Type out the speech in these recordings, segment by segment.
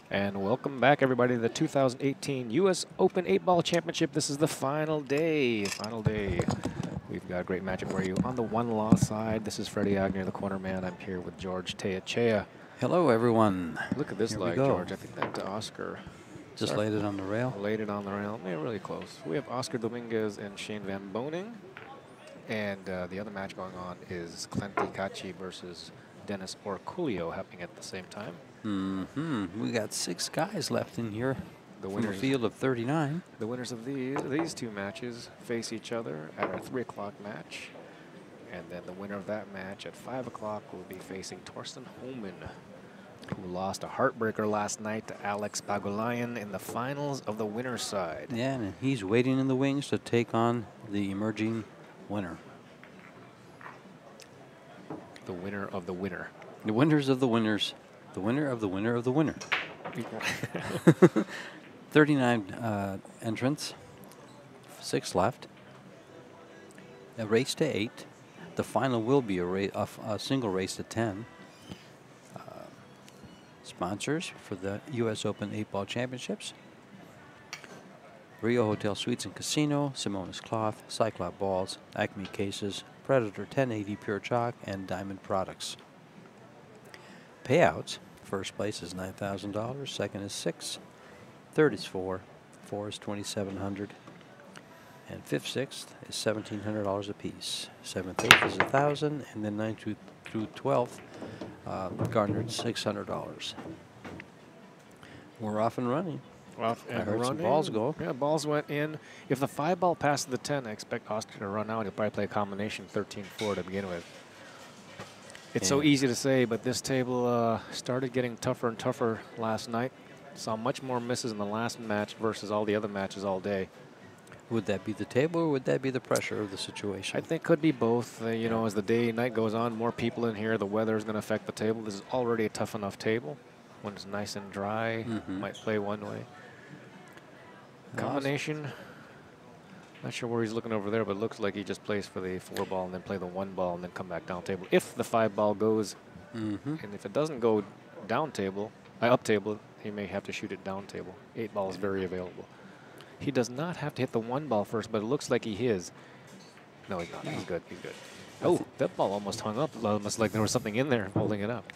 And welcome back, everybody, to the 2018 U.S. Open 8-Ball Championship. This is the final day. We've got a great matchup for you. On the one-loss side, this is Freddie Agnew, the corner man. I'm here with George Teachea. Hello, everyone. Look at this leg, George. I think that Oscar just laid it on the rail. Laid it on the rail. Yeah, really close. We have Oscar Dominguez and Shane Van Boening. And the other match going on is Clenti Caci versus Dennis Orculio happening at the same time. We got 6 guys left in here. The from winners, a field of 39. The winners of these 2 matches face each other at our 3 o'clock match. And then the winner of that match at 5 o'clock will be facing Torsten Homan, who lost a heartbreaker last night to Alex Bagulayan in the finals of the winner's side. Yeah, and he's waiting in the wings to take on the emerging winner. The winner of the winner. The winners of the winners. The winner of the winner of the winner. 39 entrants, 6 left. A race to 8. The final will be a single race to 10. Sponsors for the U.S. Open 8-Ball Championships: Rio Hotel Suites and Casino, Simonis Cloth, Cyclop Balls, ACME Cases, Predator 1080 Pure Chalk, and Diamond Products. Payouts: first place is $9,000, second is $6,000, third is $4,000, fourth is $2,700, and fifth, sixth is $1,700 apiece. Seventh, eighth is $1,000, and then 9th through 12th garnered $600. We're off and running. Well, I heard some balls go. Yeah, balls went in. If the 5 ball passes the 10, I expect Oscar to run out. He'll probably play a combination 13-4 to begin with. It's so easy to say, but this table started getting tougher and tougher last night. Saw much more misses in the last match versus all the other matches all day. Would that be the table, or would that be the pressure of the situation? I think could be both. You know, as the night goes on, more people in here, the weather is going to affect the table. This is already a tough enough table. When it's nice and dry, might play one way. Combination, not sure where he's looking over there, but it looks like he just plays for the 4 ball and then play the 1 ball and then come back down table. If the 5 ball goes, and if it doesn't go down table, up table, he may have to shoot it down table. 8 ball is very available. He does not have to hit the 1 ball first, but it looks like he is. No, he's not. He's good. He's good. Oh, that ball almost hung up. Almost like there was something in there holding it up.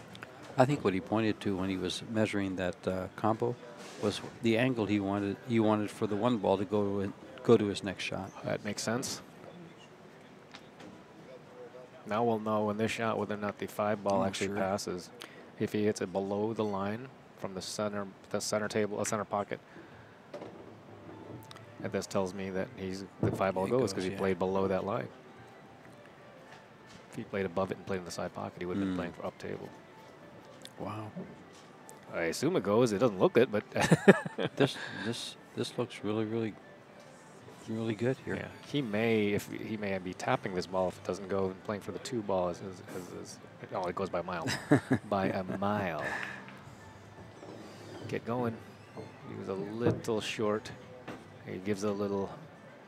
I think what he pointed to when he was measuring that combo was the angle he wanted. He wanted for the 1 ball to go to his next shot. That makes sense. Now we'll know in this shot whether or not the 5 ball actually passes. If he hits it below the line from the center table, center pocket. And this tells me that the 5 ball goes because he played below that line. If he played above it and played in the side pocket, he would have been playing for up table. Wow. I assume it goes. It doesn't look good, but this looks really good here. Yeah, he may be tapping this ball if it doesn't go and playing for the 2 ball. Oh, it goes by a mile. By a mile. Get going. He was a little short. He gives a little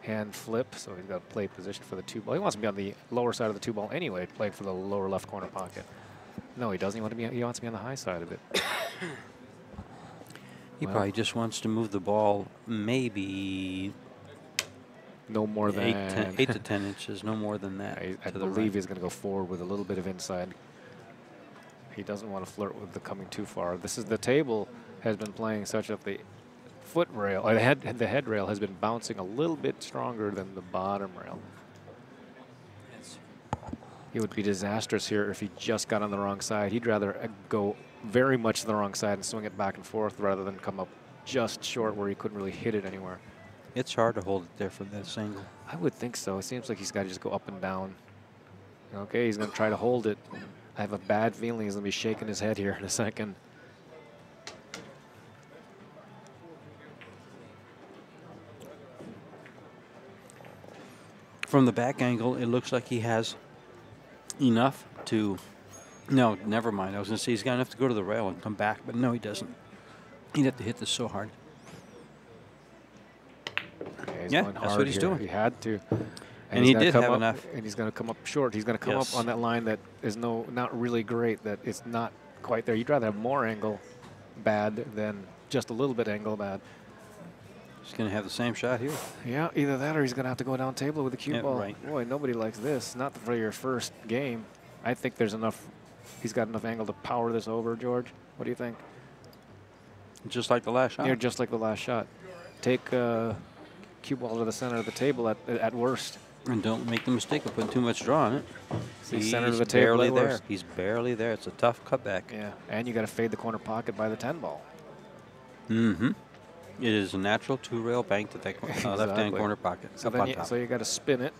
hand flip, so he's got to play position for the 2 ball. He wants to be on the lower side of the 2 ball anyway, playing for the lower left corner pocket. No, he doesn't. He wants to be on the high side of it. He probably just wants to move the ball maybe no more than 8 to 10 inches, no more than that. I believe he's going to go forward with a little bit of inside. He doesn't want to flirt with the coming too far. The table has been playing such that the foot rail, or the head rail has been bouncing a little bit stronger than the bottom rail. It would be disastrous here if he just got on the wrong side. He'd rather go very much to the wrong side and swing it back and forth rather than come up just short where he couldn't really hit it anywhere. It's hard to hold it there from this angle. I would think so. It seems like he's got to just go up and down. Okay, he's going to try to hold it. I have a bad feeling he's going to be shaking his head here in a second. From the back angle, it looks like he has enough to... No, never mind. I was going to say he's got enough to go to the rail and come back, but no, he doesn't. He'd have to hit this so hard. Yeah, that's what he's doing. He had to. And he did have enough. And he's going to come up short. He's going to come up on that line that is not really great, that it's not quite there. You'd rather have more angle bad than just a little bit angle bad. He's going to have the same shot here. Yeah, either that or he's going to have to go down table with a cue ball. Right. Boy, nobody likes this. Not for your first game. I think there's enough. He's got enough angle to power this over, George. What do you think? Just like the last shot. Yeah, just like the last shot. Take cue ball to the center of the table at worst. And don't make the mistake of putting too much draw on it. He's center of the table barely at there. worst. He's barely there. It's a tough cutback. Yeah, and you got to fade the corner pocket by the 10 ball. Mm-hmm. It is a natural two-rail bank to that left-hand corner pocket. So you got to spin it.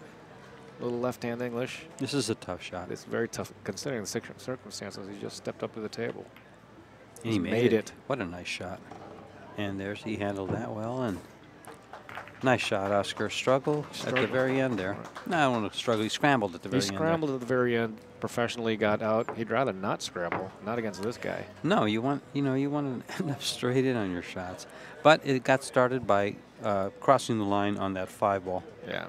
A little left-hand English. This is a tough shot. It's very tough considering the circumstances. He just stepped up to the table. And he made it. What a nice shot. And he handled that well. And nice shot, Oscar. Struggle at the very end there. Right. No, I don't want to struggle. He scrambled at the very end. He scrambled at the very end. Professionally got out. He'd rather not scramble. Not against this guy. No, you want to end up straight in on your shots. But it got started by crossing the line on that 5 ball. Yeah.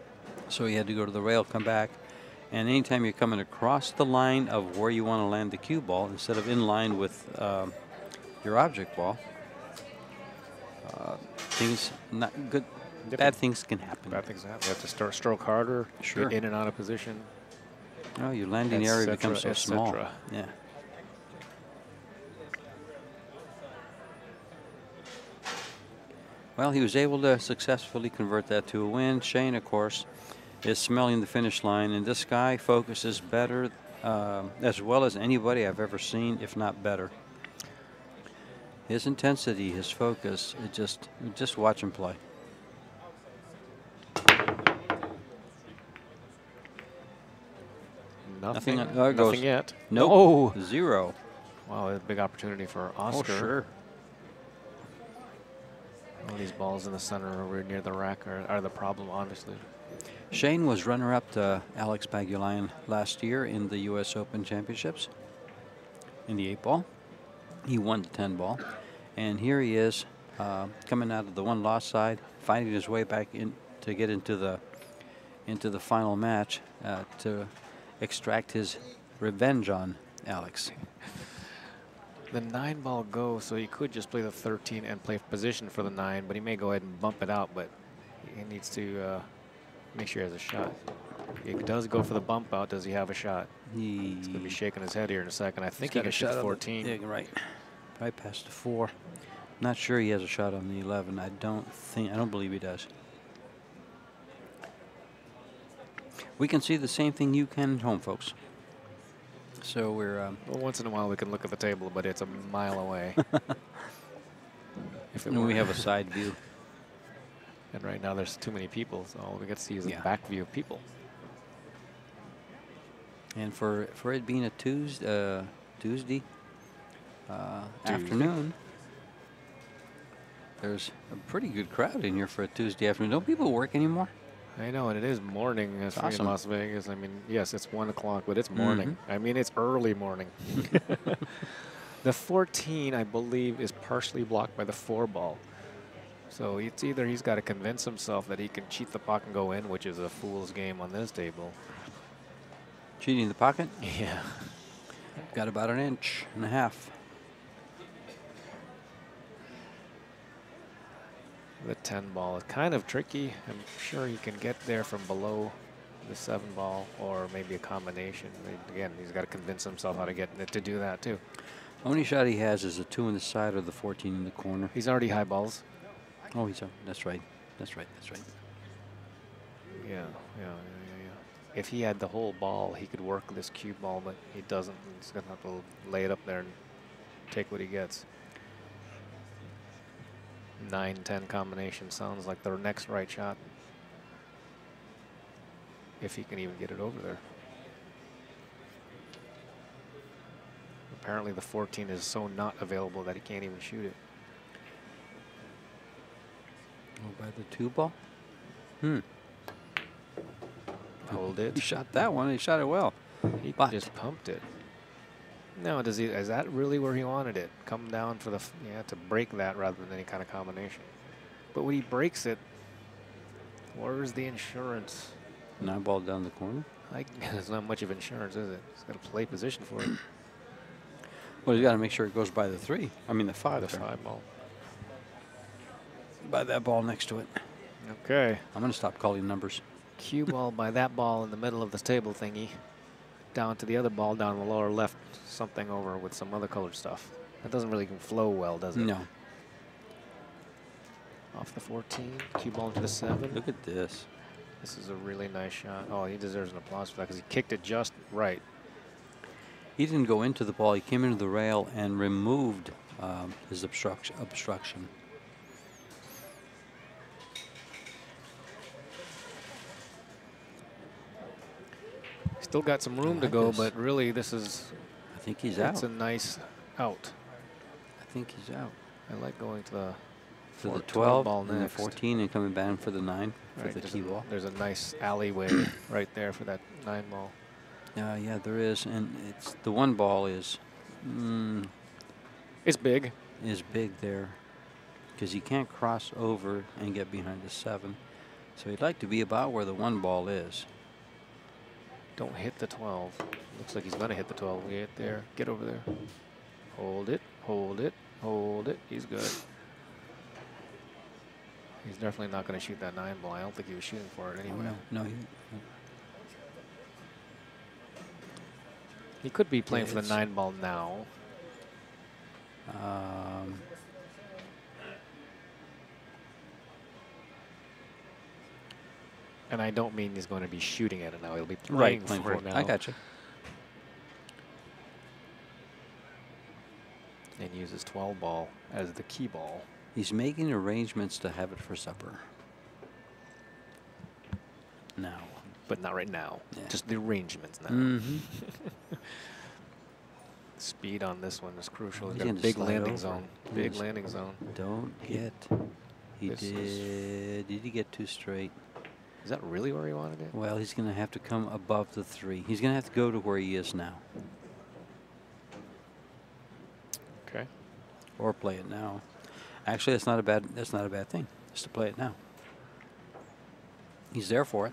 So he had to go to the rail, come back. And anytime you're coming across the line of where you want to land the cue ball, instead of in line with your object ball, things not good. Bad things can happen. Bad things happen. You have to start stroke harder, sure. Get in and out of position. Oh, your landing area becomes so small. Yeah. Well, he was able to successfully convert that to a win. Shane, of course, is smelling the finish line, and this guy focuses better, as well as anybody I've ever seen, if not better. His intensity, his focus, just watch him play. Nothing yet. Nope. Oh. 0. Wow, a big opportunity for Oscar. Oh, sure. All these balls in the center over near the rack are the problem, obviously. Shane was runner-up to Alex Bagulian last year in the U.S. Open Championships in the 8 ball. He won the 10 ball. And here he is coming out of the one-loss side, finding his way back in to get into the final match to extract his revenge on Alex. The 9 ball goes, so he could just play the 13 and play position for the 9, but he may go ahead and bump it out, but he needs to make sure he has a shot. If he does go for the bump out, does he have a shot? He's going to be shaking his head here in a second. I think he can shoot 14. Yeah, right. Right past the 4. Not sure he has a shot on the 11. I don't believe he does. We can see the same thing you can at home, folks. So we're well, once in a while we can look at the table, but it's a mile away. And we have a side view. And right now there's too many people, so all we get to see is a back view of people. And for it being a Tuesday afternoon, there's a pretty good crowd in here for a Tuesday afternoon. Don't people work anymore? I know, and it is morning awesome. In Las Vegas. I mean, yes, it's 1 o'clock, but it's morning. I mean, it's early morning. The 14, I believe, is partially blocked by the 4 ball. So it's either he's got to convince himself that he can cheat the pocket and go in, which is a fool's game on this table. Cheating the pocket? Yeah. Got about 1.5 inches. The 10 ball is kind of tricky. I'm sure he can get there from below the 7 ball, or maybe a combination. Again, he's got to convince himself how to get it to do that too. Only shot he has is a 2 in the side or the 14 in the corner. He's already high balls. Oh, that's right. That's right. Yeah. If he had the whole ball, he could work this cue ball, but he doesn't. He's going to have to lay it up there and take what he gets. 9-10 combination sounds like the next right shot. If he can even get it over there. Apparently the 14 is so not available that he can't even shoot it. Oh, by the 2 ball? Hold it. He shot that one. He shot it well. He just pumped it. No, is that really where he wanted it? Come down for to break that rather than any kind of combination. But when he breaks it, where's the insurance? 9 ball down the corner. There's not much of insurance, is it? He's got to play position for it. Well, you got to make sure it goes by the 3. I mean the 5. The 5 ball. By that ball next to it. Okay. I'm going to stop calling numbers. Cue ball by that ball in the middle of this table thingy. Down to the other ball down in the lower left, something over with some other colored stuff. That doesn't really flow well, does it? No. Off the 14, cue ball into the 7. Look at this. This is a really nice shot. Oh, he deserves an applause for that because he kicked it just right. He didn't go into the ball. He came into the rail and removed his obstruction. Still got some room to go, but really this is... I think he's out. It's a nice out. I think he's out. I like going to the... For the 12 ball and next. the 14 and coming back for the 9 for Right, the key ball. There's a nice alleyway right there for that 9 ball. Yeah, there is, and it's the 1 ball is It's big. Is big there because you can't cross over and get behind the 7. So you'd like to be about where the 1 ball is. Don't hit the 12. Looks like he's gonna hit the 12. Get there. Get over there. Hold it. Hold it. Hold it. He's good. He's definitely not going to shoot that 9 ball. I don't think he was shooting for it anyway. Oh, no. He could be playing for the 9 ball now. And I don't mean he's going to be shooting at it now. He'll be playing for it now. I got you. And uses 12 ball as the key ball. He's making arrangements to have it for supper. Now. But not right now. Yeah. Just the arrangements now. Mm-hmm. Speed on this one is crucial. He's He's got a gonna big slide landing over. zone. Big landing zone. Don't get. He This did. Did he get too straight? Is that really where he wanted it? Well, he's going to have to come above the 3. He's going to have to go to where he is now. Okay. Or play it now. Actually, that's not a bad thing. Just to play it now. He's there for it.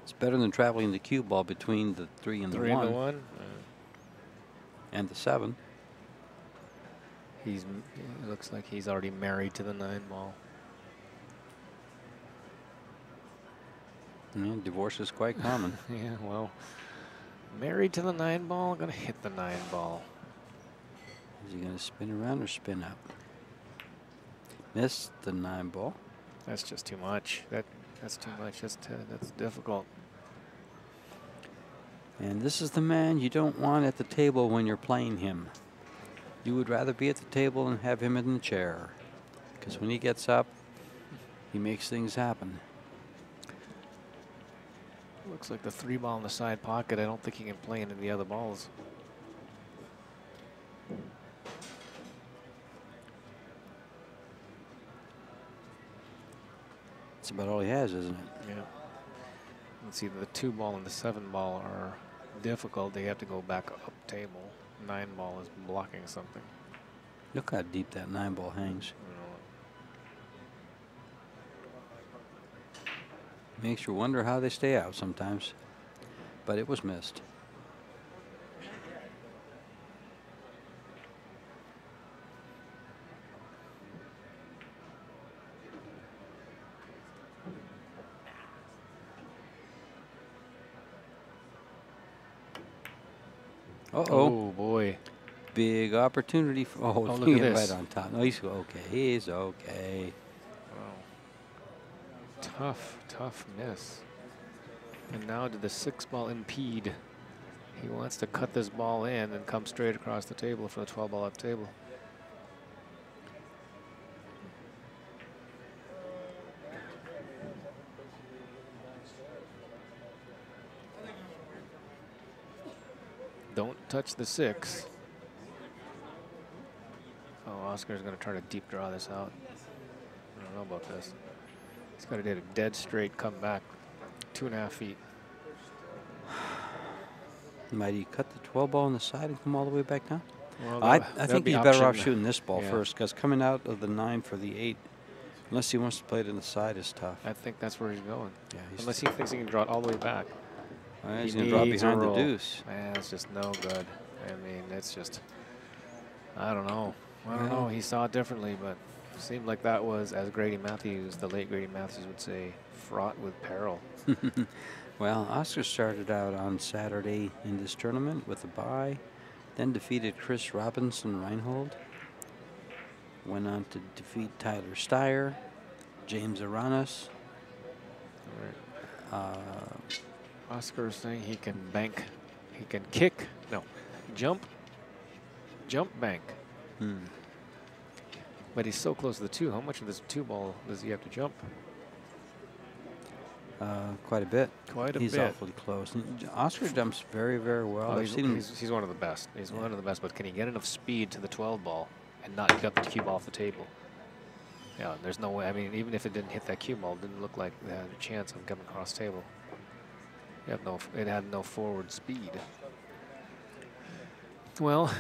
It's better than traveling the cue ball between the 3 and the 1. 3 and the 1. And the 7. It looks like he's already married to the 9 ball. Yeah, divorce is quite common. Yeah, well, married to the 9 ball, gonna hit the 9 ball. Is he going to spin around or spin up? Missed the 9 ball. That's just too much. That's too much. That's difficult. And this is the man you don't want at the table when you're playing him. You would rather be at the table and have him in the chair. Because when he gets up, he makes things happen. Looks like the 3 ball in the side pocket. I don't think he can play into the other balls. That's about all he has, isn't it? Yeah. Let's see, the 2 ball and the 7 ball are difficult. They have to go back up table. 9 ball is blocking something. Look how deep that 9 ball hangs. Makes you wonder how they stay out sometimes. But it was missed. Uh-oh. Oh, boy. Big opportunity. Oh, look at this. Right on top. No, he's okay. He's okay. Wow. Tough miss. And now did the 6 ball impede? He wants to cut this ball in and come straight across the table for the 12 ball up table. Don't touch the 6. Oh, Oscar's going to try to deep draw this out. I don't know about this. He's got to hit a dead straight come back 2.5 feet. Might he cut the 12 ball on the side and come all the way back down? Well, I think he's better off option. shooting this ball Yeah. first, because coming out of the 9 for the 8, unless he wants to play it in the side, is tough. I think that's where he's going. Yeah, Unless he thinks he can draw it all the way back. He's He going to draw needs a behind the roll. deuce. Man, it's just no good. I mean, it's just, I don't know. I don't know. He saw it differently, but it seemed like that was, as Grady Matthews, the late Grady Matthews would say, fraught with peril. Well, Oscar started out on Saturday in this tournament with a bye, then defeated Chris Robinson Reinhold. Went on to defeat Tyler Steyer, James Aranas. Oscar's saying he can bank, he can kick, no, jump, bank. But he's so close to the 2. How much of this 2 ball does he have to jump? Quite a bit. Quite a bit. He's awfully close. And Oscar jumps very, very well. Oh, he's one of the best. He's one of the best. But can he get enough speed to the 12 ball and not get the cue ball off the table? Yeah, there's no way. I mean, even if it didn't hit that cue ball, it didn't look like they had a chance of coming across the table. It had no forward speed. Well,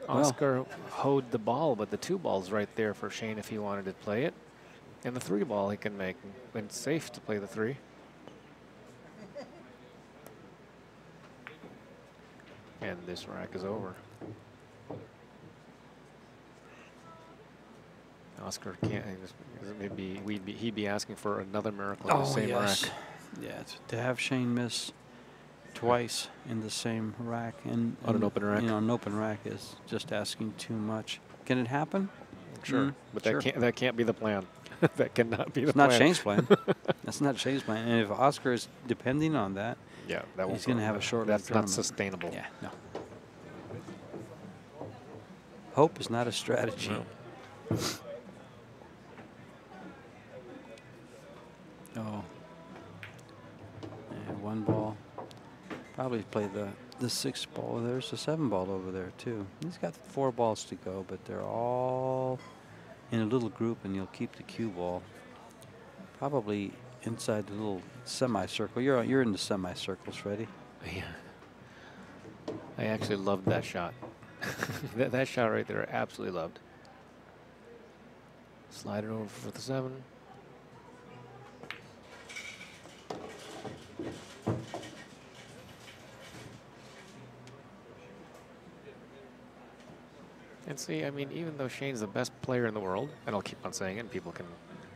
Oscar hoed the ball, but the 2 ball's right there for Shane if he wanted to play it. And the 3 ball he can make. And it's safe to play the 3. And this rack is over. Oscar can't. Maybe he'd be asking for another miracle in the same rack. Yeah, to have Shane miss twice in the same rack and on an open rack. You know, an open rack is just asking too much. Can it happen? Sure, but that can't be the plan. That cannot be the plan. It's not Shane's plan. That's not Shane's plan. And if Oscar is depending on that, he's going to have a short. That's not sustainable. Yeah, no. Hope is not a strategy. No. Oh. And 1 ball. Probably play the 6 ball. There's a 7 ball over there too. He's got 4 balls to go, but they're all in a little group, and you'll keep the cue ball probably inside the little semicircle. You're in the semicircles, Freddie. Yeah. I actually loved that shot. that shot right there, I absolutely loved. Slide it over for the 7. And see, I mean, even though Shane's the best player in the world, and I'll keep on saying it, and people can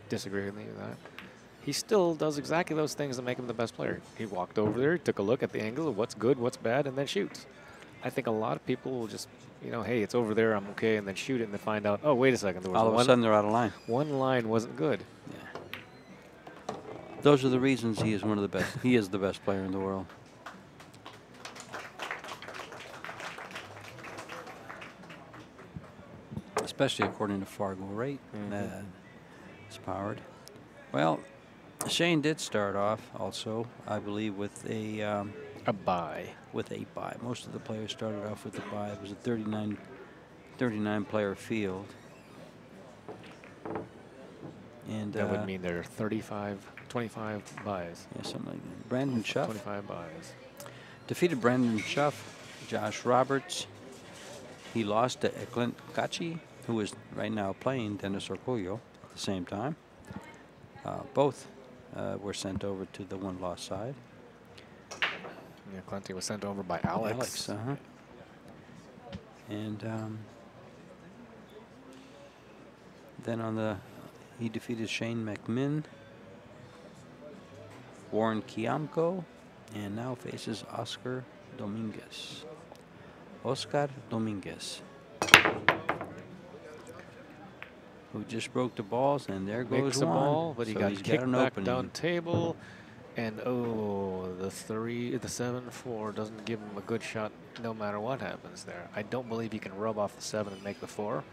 disagree with me with that, he still does exactly those things that make him the best player. He walked over there, took a look at the angle of what's good, what's bad, and then shoots. I think a lot of people will just, you know, hey, it's over there, I'm okay, and then shoot it, and then find out, oh, wait a second. There was all of a sudden, they're out of line. One line wasn't good. Yeah. Those are the reasons he is one of the best. He is the best player in the world. Especially according to Fargo rate. It's powered. Well, Shane did start off also, I believe, with a bye. With a bye. Most of the players started off with a bye. It was a 39 player field. And that would mean there are 25 buys. Yeah, something like that. Brandon Schuff. 25 buys. Defeated Brandon Schuff, Josh Roberts. He lost to Clint Kachi, who is right now playing Dennis Orcullo at the same time. Both were sent over to the 1-loss side. Yeah, Clinty was sent over by Alex. And then he defeated Shane McMinn, Warren Kiamko, and now faces Oscar Dominguez. Oscar Dominguez, who just broke the balls, and there goes Makes the one. ball, but he got kicked back opening. down table, and the 7-4 doesn't give him a good shot no matter what happens there. I don't believe he can rub off the 7 and make the 4,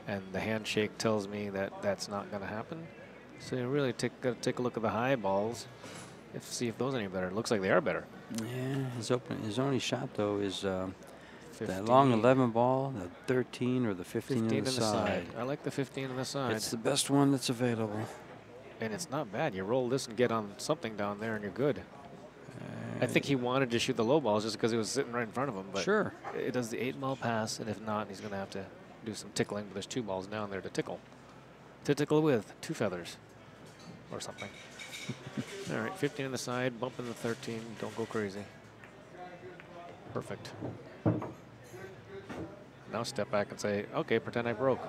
and the handshake tells me that that's not going to happen. So you really got to take a look at the high balls, see if those are any better. It looks like they are better. Yeah, his only shot though is that long 11 ball, the 13 or the 15 on the side. I like the 15 on the side. It's the best one that's available. And it's not bad. You roll this and get on something down there, and you're good. I think he wanted to shoot the low balls just because it was sitting right in front of him. But sure. It does the 8-ball pass, and if not, he's going to have to do some tickling. But there's 2 balls down there to tickle. To tickle with 2 feathers or something. All right, 15 on the side, bump in the 13. Don't go crazy. Perfect. Now step back and say, okay, pretend I broke.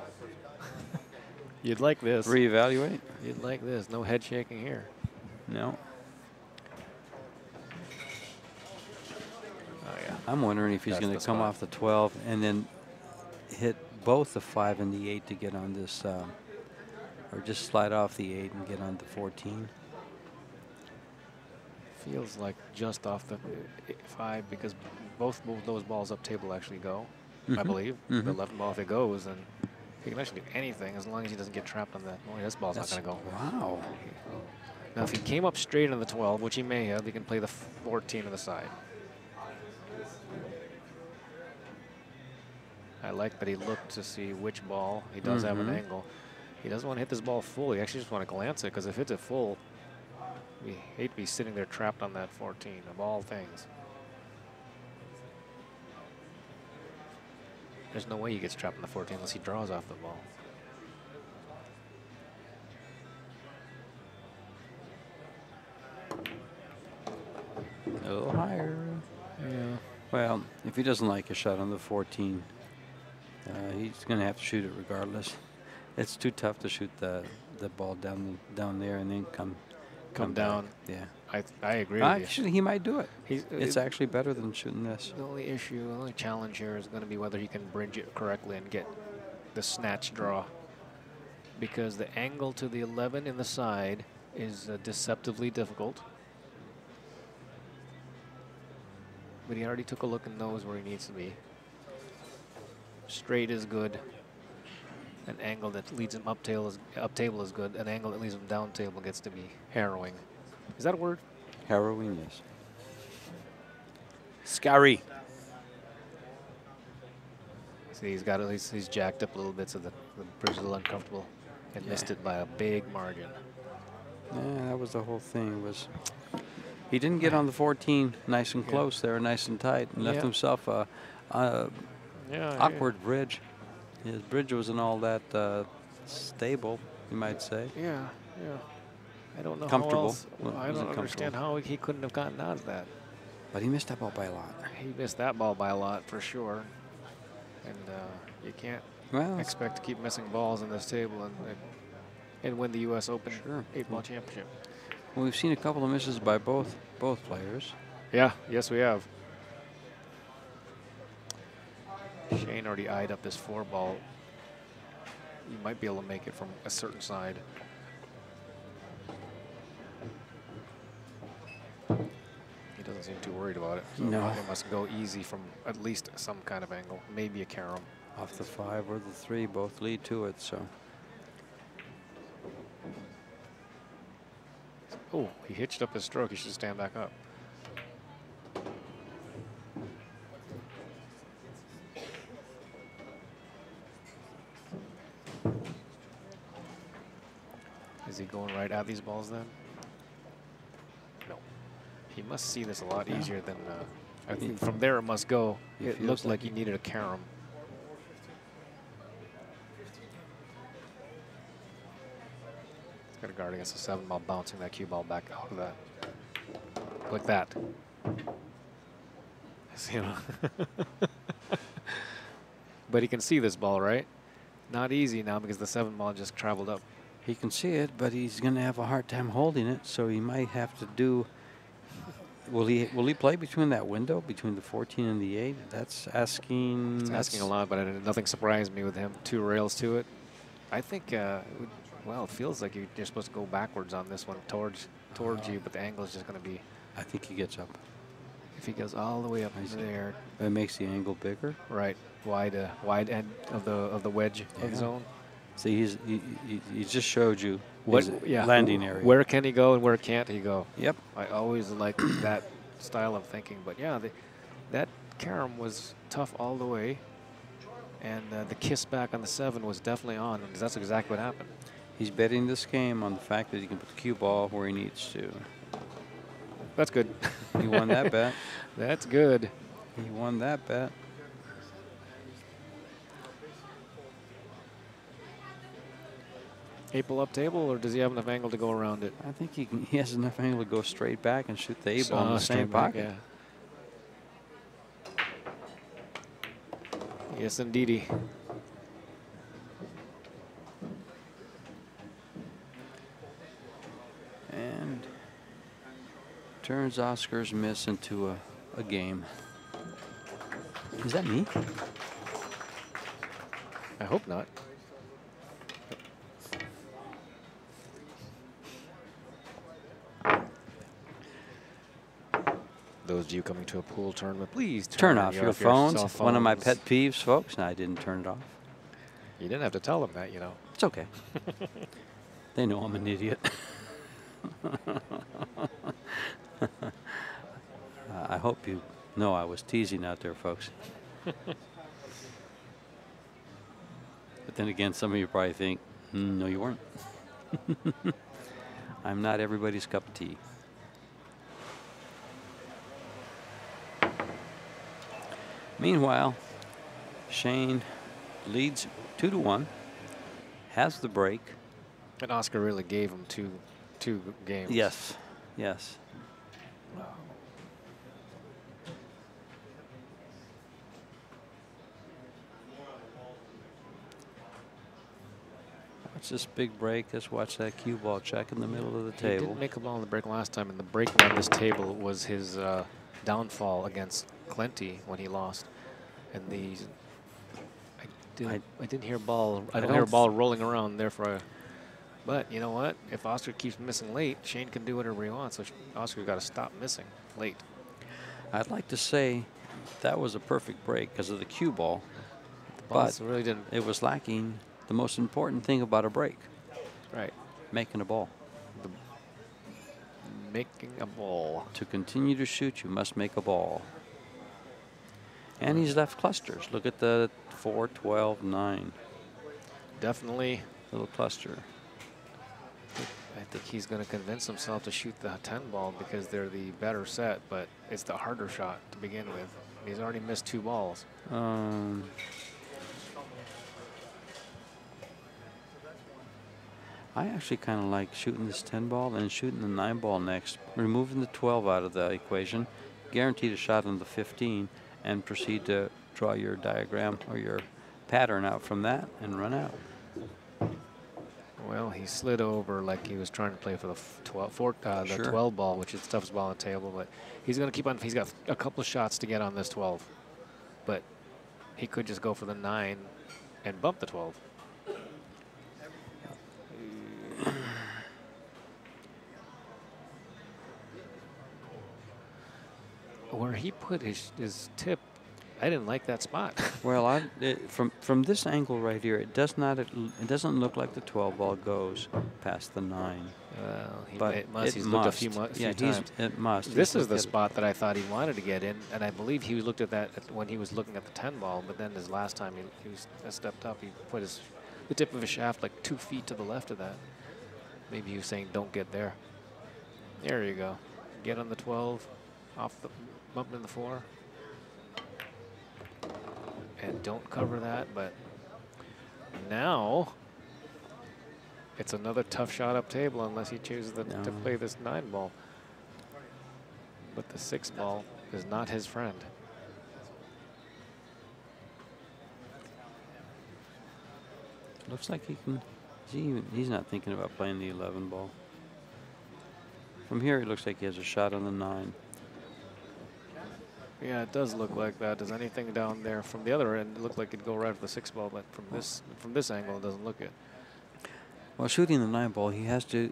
You'd like this. Reevaluate? You'd like this. No head shaking here. No. Oh, yeah. I'm wondering if he's going to come off the 12 and then hit both the 5 and the 8 to get on this, or just slide off the 8 and get on the 14. Feels like just off the 5 because both those balls up table actually go, I believe. The 11 ball, if it goes, then he can actually do anything as long as he doesn't get trapped on that. Well, this ball's not going to go. Wow. Now, if he came up straight on the 12, which he may have, he can play the 14 on the side. I like that he looked to see which ball. He does have an angle. He doesn't want to hit this ball full. He actually just want to glance it because if it's a full, we hate to be sitting there trapped on that 14 of all things. There's no way he gets trapped on the 14 unless he draws off the ball. A little higher. Yeah. Well, if he doesn't like a shot on the 14, he's going to have to shoot it regardless. It's too tough to shoot the ball down there and then come down. Back. Yeah. I agree with you. Actually, he might do it. It's It's actually better than shooting this. the only issue, the only challenge here is going to be whether he can bridge it correctly and get the snatch draw. Because the angle to the 11 in the side is deceptively difficult. But he already took a look and knows where he needs to be. Straight is good. An angle that leads him up table is good. An angle that leads him down table gets to be harrowing. Is that a word? Harrowing, yes. Scary. See, he's jacked up a little bit, so the bridge is a little uncomfortable, and missed it by a big margin. Yeah, that was the whole thing. He didn't get on the 14 nice and close there, nice and tight, and left himself a awkward bridge. His bridge wasn't all that stable, you might say. Yeah. I don't know Comfortable. I don't understand how he couldn't have gotten out of that. But he missed that ball by a lot. He missed that ball by a lot for sure. And you can't expect to keep missing balls on this table and win the U.S. Open 8-ball championship. Well, we've seen a couple of misses by both players. Yeah, yes we have. Shane already eyed up this 4-ball. You might be able to make it from a certain side. He doesn't seem too worried about it. So no. It must go easy from at least some kind of angle, maybe a carom. Off the 5 or the 3, both lead to it, so. Oh, he hitched up his stroke. He should stand back up. Is he going right at these balls then? No. He must see this a lot easier than, I think from there it must go. It looked like he needed a carom. He's got a guard against a 7-ball, bouncing that cue ball back out of that. Like that. You know. But he can see this ball, right? Not easy now because the 7-ball just traveled up. He can see it, but he's going to have a hard time holding it, so he might have to do. Will he play between that window, between the 14 and the 8? That's asking. It's asking a lot, but nothing surprised me with him. 2 rails to it. I think, well, it feels like you're supposed to go backwards on this one towards you, but the angle is just going to be. I think he gets up. If he goes all the way up there. It makes the angle bigger. Right, wide end of the wedge of the zone. See, he just showed you what landing area. Where can he go and where can't he go? Yep. I always like that style of thinking. But yeah, that carom was tough all the way, and the kiss back on the 7 was definitely on, because that's exactly what happened. He's betting this game on the fact that he can put the cue ball where he needs to. That's good. He won that bet. That's good. He won that bet. April up table, or does he have enough angle to go around it? I think he has enough angle to go straight back and shoot the 8-ball in the same pocket. Yeah. Yes, indeedy. And turns Oscar's miss into a game. Is that me? I hope not. Those of you coming to a pool tournament, please Turn off your phones. cell One of my phones. pet peeves, folks, and I didn't turn it off. You didn't have to tell them that, you know. It's okay. They know I'm an idiot. I hope you know I was teasing out there, folks. But then again, some of you probably think, no, you weren't. I'm not everybody's cup of tea. Meanwhile, Shane leads 2-1, has the break. And Oscar really gave him two games. Yes, yes. Watch this big break. Let's watch that cue ball check in the middle of the He table. didn't make a ball on the break last time, and the break on this table was his downfall against Clenty when he lost. And I didn't hear ball. I don't hear a ball rolling around there for a. But you know what? If Oscar keeps missing late, Shane can do whatever he wants. So Oscar's got to stop missing late. I'd like to say that was a perfect break because of the cue ball, but really didn't. it was lacking the most important thing about a break. Right. Making a ball. Making a ball. To continue to shoot, you must make a ball. And he's left clusters. Look at the 4, 12, 9. Definitely. Little cluster. I think he's going to convince himself to shoot the 10 ball because they're the better set, but it's the harder shot to begin with. He's already missed 2 balls. I actually kind of like shooting this 10 ball and shooting the 9 ball next, removing the 12 out of the equation, guaranteed a shot on the 15, and proceed to draw your diagram or your pattern out from that and run out. Well, he slid over like he was trying to play for the 12, 12 ball, which is the toughest ball on the table. But he's going to keep on. He's got a couple of shots to get on this 12, but he could just go for the 9 and bump the 12. Where he put his tip, I didn't like that spot. Well, from this angle right here, it doesn't look like the 12 ball goes past the 9. But it must. He's looked a few times. It must. This is the spot that I thought he wanted to get in, and I believe he looked at that when he was looking at the 10 ball. But then his last time he stepped up, he put the tip of his shaft like 2 feet to the left of that. Maybe he was saying, "Don't get there." There you go. Get on the 12, off the bump in the 4. And don't cover that, but now it's another tough shot up table unless he chooses to play this 9 ball. But the 6 ball is not his friend. Looks like he can. He's not thinking about playing the 11 ball. From here, it looks like he has a shot on the 9. Yeah, it does look like that. Does anything down there from the other end? It looked like it'd go right for the 6 ball, but from this angle, it doesn't look it. Well, shooting the 9 ball, he has to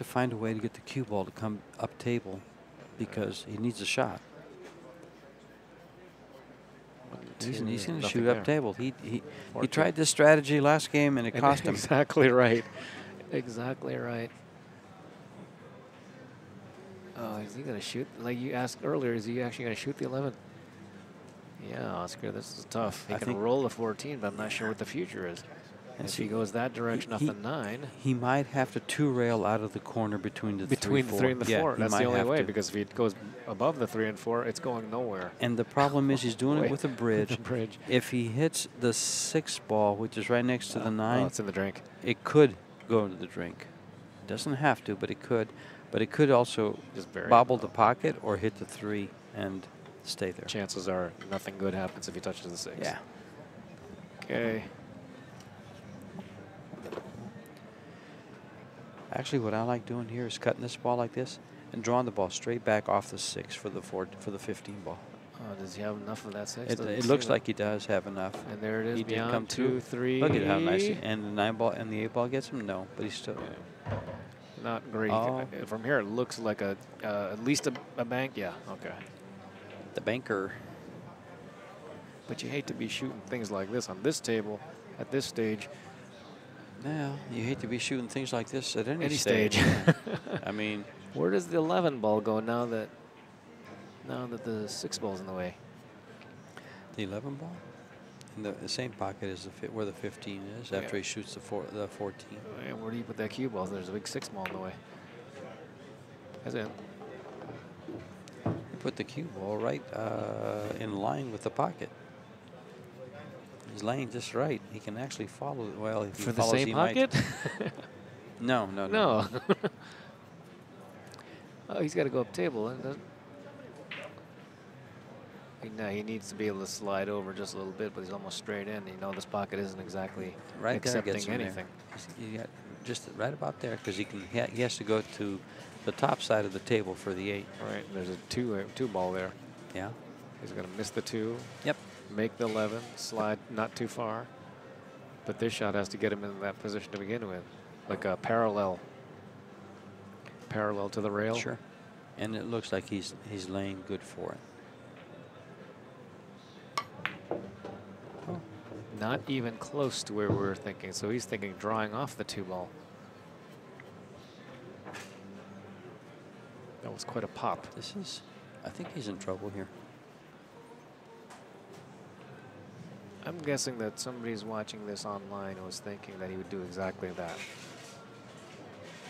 find a way to get the cue ball to come up table, because he needs a shot. He's going to shoot up table. He tried this strategy last game, and it cost him. Exactly right. Exactly right. Oh, is he going to shoot? Like you asked earlier, is he actually going to shoot the 11? Yeah, Oscar, this is tough. He can roll the 14, but I'm not sure what the future is. If he goes that direction off the 9. He might have to 2-rail out of the corner between the 3 and the 4. That's the only way, because if he goes above the 3 and 4, it's going nowhere. And the problem is he's doing it with a bridge. Bridge. If he hits the 6 ball, which is right next to the 9, it's in the drink. It could go into the drink. It doesn't have to, but it could. But it could also just bobble the pocket or hit the 3 and stay there. Chances are nothing good happens if he touches the 6. Yeah. Okay. Actually, what I like doing here is cutting this ball like this and drawing the ball straight back off the 6 for the 15 ball. Oh, does he have enough of that 6? It looks like he does have enough. And there it is. He did beyond come 2, 3. Look at how nice. And the 9 ball and the 8 ball gets him. No, but he's still. Yeah. Not great. Oh. From here, it looks like at least a bank. Yeah. Okay. The banker. But you hate to be shooting things like this on this table at this stage. Now, you hate to be shooting things like this at any stage. I mean, where does the 11 ball go now that the 6 ball's in the way? The 11 ball in the same pocket as where the 15 is after he shoots the 14. And where do you put that cue ball? There's a big 6 ball in the way. As in, you put the cue ball right in line with the pocket. He's laying just right. He can actually follow it well. If he for the follows, same pocket? No. Oh, he's got to go up table. No, he needs to be able to slide over just a little bit, but he's almost straight in. You know, this pocket isn't exactly accepting anything. You got just right about there because he has to go to the top side of the table for the 8. Right. There's a 2 ball there. Yeah. He's going to miss the 2. Yep. Make the 11, slide not too far. But this shot has to get him in that position to begin with, like a parallel to the rail. Sure. And it looks like he's laying good for it. Oh. Not even close to where we were thinking. So he's thinking drawing off the 2 ball. That was quite a pop. I think he's in trouble here. I'm guessing that somebody's watching this online and was thinking that he would do exactly that.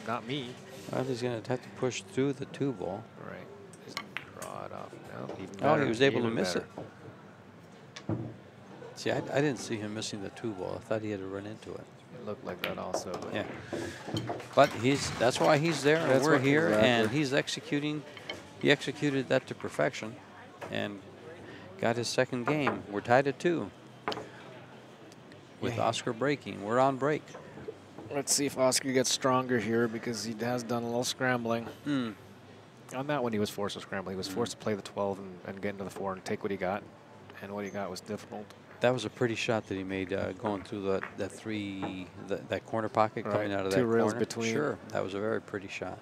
Not me. Well, he's going to have to push through the 2 ball. Right. Just draw it off. No, even Oh, better, he was able to miss better. it. See, I didn't see him missing the 2 ball. I thought he had to run into it. It looked like that also. But yeah. But that's why he's there and we're here, exactly. and he's executing. He executed that to perfection and got his second game. We're tied at 2. With Oscar breaking. We're on break. Let's see if Oscar gets stronger here because he has done a little scrambling. Mm. On that one, he was forced to scramble. He was forced to play the 12 and get into the 4 and take what he got. And what he got was difficult. That was a pretty shot that he made going through that corner pocket coming out of that 2 rails corner. Between. Sure, that was a very pretty shot.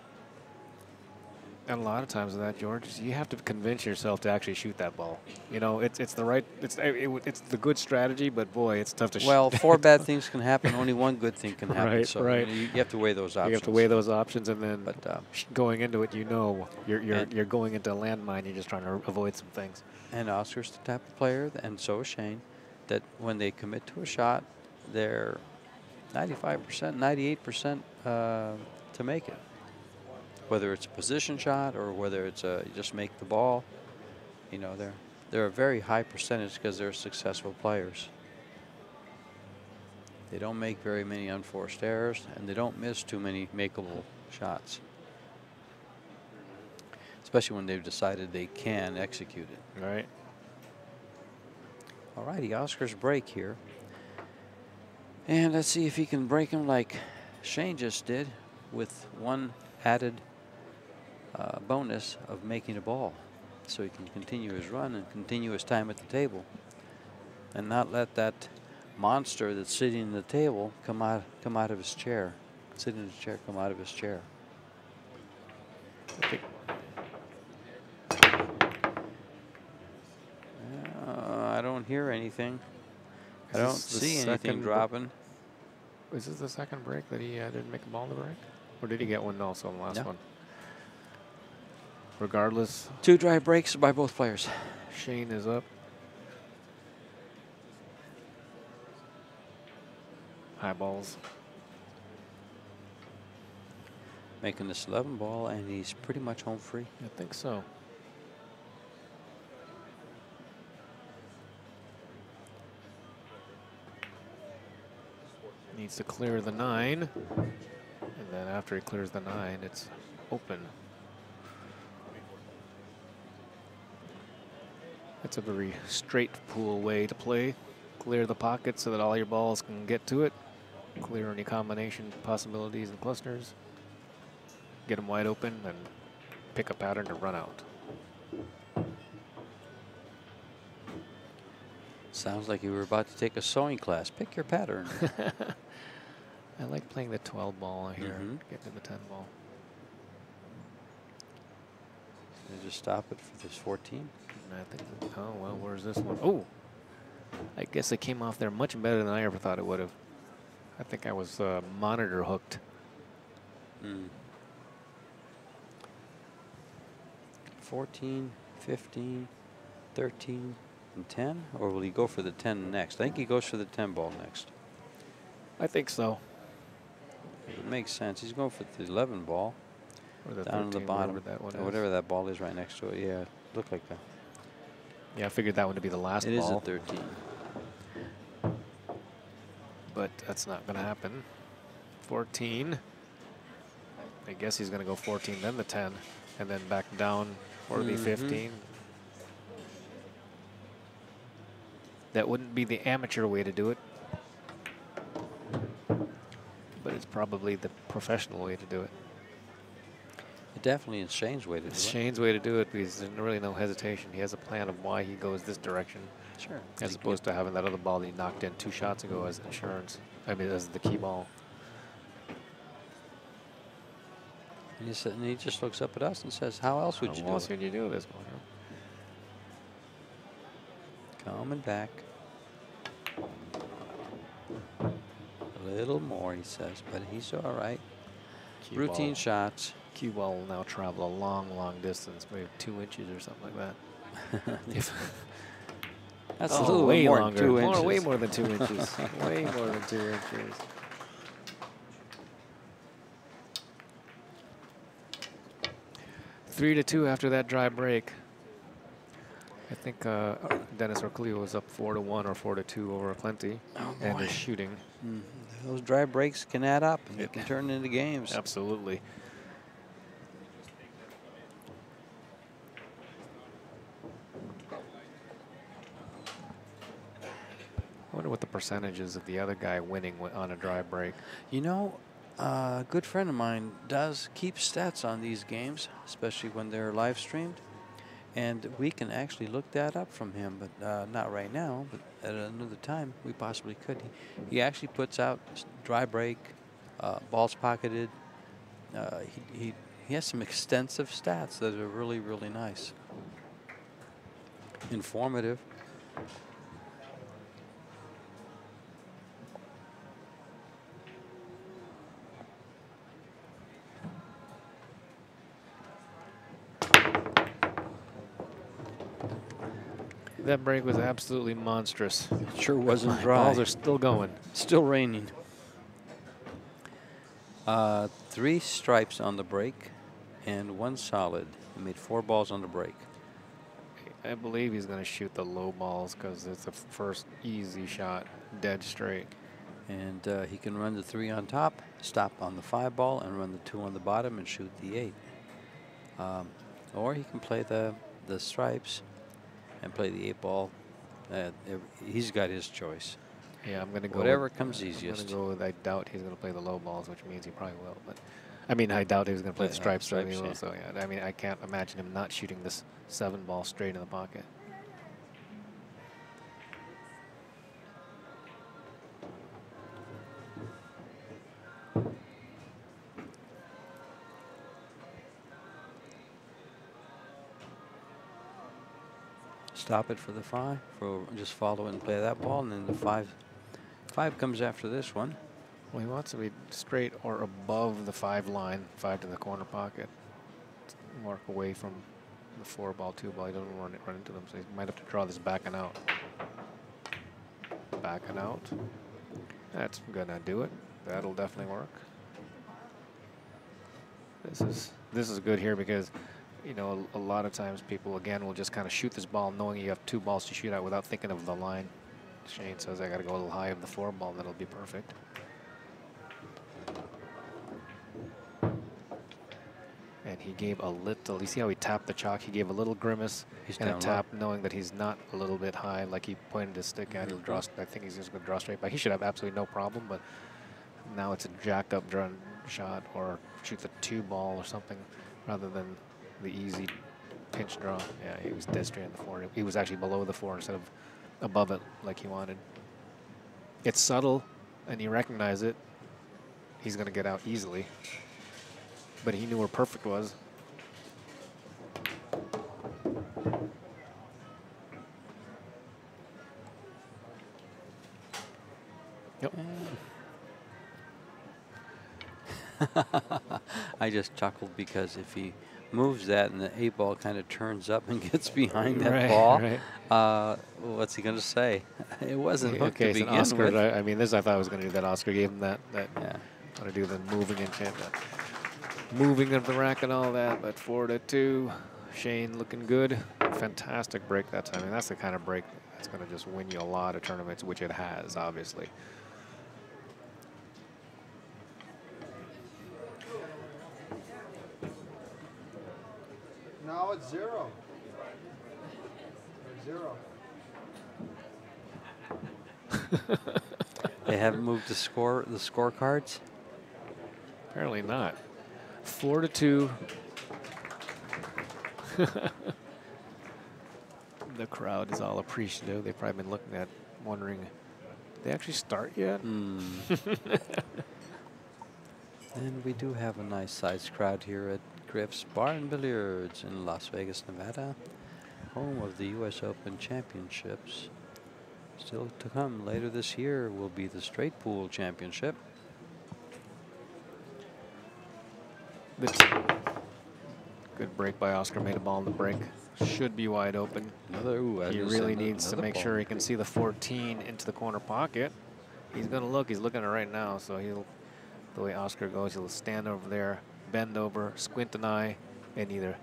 And a lot of times with that, George, you have to convince yourself to actually shoot that ball. You know, it's the right, it's the good strategy, but boy, it's tough to shoot. Well, 4 bad things can happen. Only 1 good thing can happen. Right, so right. You have to weigh those options. You have to weigh those options, and then but, going into it, you know, you're going into a landmine. You're just trying to avoid some things. And Oscar's the type of player, and so is Shane, that when they commit to a shot, they're 95%, 98% to make it. Whether it's a position shot or whether it's just make the ball, you know, they're a very high percentage because they're successful players. They don't make very many unforced errors, and they don't miss too many makeable shots, especially when they've decided they can execute it. Right. All righty, Oscar's break here. And let's see if he can break him like Shane just did with 1 added bonus of making a ball, so he can continue his run and continue his time at the table and not let that monster that's sitting in the table come out of his chair. Sit in his chair, come out of his chair. I don't hear anything. I don't see anything dropping. Is this the second break that he didn't make a ball in the break? Or did he get one also in the last one? Regardless. 2 dry breaks by both players. Shane is up. High balls. Making this 11 ball, and he's pretty much home free. I think so. Needs to clear the 9. And then after he clears the 9, it's open. That's a very straight pool way to play clear the pocket so that all your balls can get to it. Clear any combination possibilities and clusters. Get them wide open and pick a pattern to run out. Sounds like you were about to take a sewing class. Pick your pattern. I like playing the 12 ball here, get to the 10 ball. You just stop it for this 14. And I think, oh, well, where's this one? Oh, I guess it came off there much better than I ever thought it would have. I think I was monitor hooked. 14, 15, 13, and 10? Or will he go for the 10 next? I think he goes for the 10 ball next. I think so. It makes sense. He's going for the 11 ball. Or the down 13, on the bottom. whatever that ball is right next to it. Yeah, look like that. Yeah, I figured that one to be the last ball. It is a 13. But that's not going to happen. 14. I guess he's going to go 14, then the 10, and then back down for the 15. That wouldn't be the amateur way to do it, but it's probably the professional way to do it. It definitely is Shane's way to do it. It's Shane's way to do it because there's really no hesitation. He has a plan of why he goes this direction. Sure. As opposed to having that other ball that he knocked in 2 shots ago as insurance. I mean, as the key ball. And he just looks up at us and says, how else would you do it? How else would you do this one? Coming back. A little more, he says, but he's all right. Routine shots. Cue ball will now travel a long, long distance, maybe 2 inches or something like that. That's a little way more longer. 2 inches. Way more than 2 inches. Way more than 2 inches. Three to 2 after that dry break. I think Dennis Orclio was up 4-1 or 4-2 over Plenty, and is shooting. Those dry breaks can add up, and it can turn into games. Absolutely. I wonder what the percentage is of the other guy winning on a dry break. You know, a good friend of mine does keep stats on these games, especially when they're live streamed. And we can actually look that up from him, but not right now, but at another time we possibly could. He actually puts out dry break, balls pocketed. He has some extensive stats that are really, really nice. Informative. That break was absolutely monstrous. It sure wasn't dry. Balls are still going. Still raining. 3 stripes on the break and 1 solid. He made 4 balls on the break. I believe he's going to shoot the low balls because it's the first easy shot, dead straight. And he can run the 3 on top, stop on the 5 ball, and run the 2 on the bottom and shoot the 8. Or he can play the stripes and play the 8 ball. He's got his choice. Yeah, I'm going to go whatever comes easiest. I'm going to go with, I doubt he's going to play the low balls, which means he probably will. But I mean, I doubt he's going to play the stripes. So yeah. So yeah, I mean, I can't imagine him not shooting this 7 ball straight in the pocket. Stop it for the 5. Just follow and play that ball, and then the 5 comes after this one. Well, he wants to be straight or above the 5 line, 5 to the corner pocket. Mark away from the 4 ball, 2 ball. He doesn't want to run into them, so he might have to draw this back and out. Back and out. That's gonna do it. That'll definitely work. This is good here because, you know, a lot of times people, again, will just kind of shoot this ball knowing you have 2 balls to shoot out without thinking of the line. Shane says, I got to go a little high of the 4 ball, and that'll be perfect. And And he gave a little, you see how he tapped the chalk? He gave a little grimace and a tap, knowing that he's not a little bit high, like he pointed his stick at. He'll draw, I think he's just going to draw straight back. He should have absolutely no problem, but now it's a jacked up drawn shot, or shoots a 2-ball or something rather than the easy pinch draw. Yeah, he was dead straight in the 4. He was actually below the 4 instead of above it like he wanted. It's subtle, and you recognize it. He's going to get out easily. But he knew where perfect was. Yep. I just chuckled because if he moves that and the 8-ball kind of turns up and gets behind that ball, what's he going to say? It wasn't hooked to begin with. I mean, this I thought I was going to do that. Oscar gave him that want to do the moving and moving of the rack and all that, but 4-2. Shane looking good. Fantastic break that time. I mean, that's the kind of break that's going to just win you a lot of tournaments, which it has, obviously. Now it's 0. 0. They haven't moved the scorecards? Apparently not. 4-2. The crowd is all appreciative. They've probably been looking at, wondering, did they actually start yet? And we do have a nice sized crowd here at Griff's Bar and Billiards in Las Vegas, Nevada, home of the U.S. Open Championships. Still to come later this year will be the Straight Pool Championship. Good break by Oscar. Made a ball in the break. Should be wide open. He really needs to make sure he can see the 14 into the corner pocket. He's going to look. He's looking at it right now. So he'll, the way Oscar goes, he'll stand over there, bend over, squint an eye, and either.